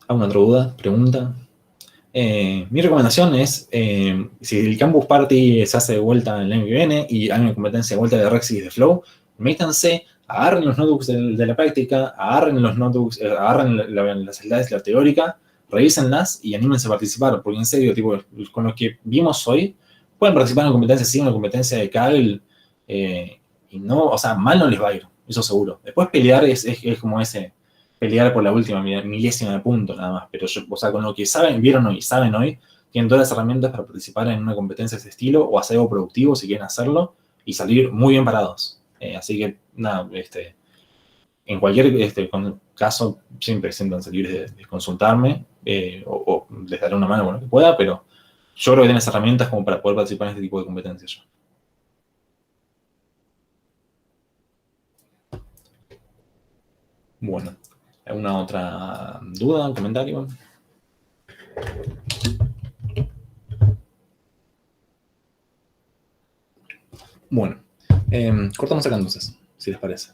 ¿Alguna otra duda? ¿Pregunta? Mi recomendación es, si el Campus Party se hace de vuelta el año que viene y hay una competencia de vuelta de Rexis y de Flow, métanse, agarren los notebooks de la práctica, agarren los notebooks, agarren las slides, la teórica, revísenlas y anímense a participar, porque en serio, tipo, con lo que vimos hoy, pueden participar en una competencia, sí, una competencia de Kaggle, y no, o sea, mal no les va a ir, eso seguro. Después pelear es como pelear por la última milésima de punto nada más, pero o sea, con lo que vieron hoy, saben hoy, tienen todas las herramientas para participar en una competencia de ese estilo o hacer algo productivo si quieren hacerlo y salir muy bien parados. Así que, nada, en cualquier caso, siempre siéntanse libres de consultarme o les daré una mano con lo que pueda, pero yo creo que tienen herramientas como para poder participar en este tipo de competencias yo. Bueno, ¿alguna otra duda, comentario? Bueno, cortamos acá entonces, si les parece.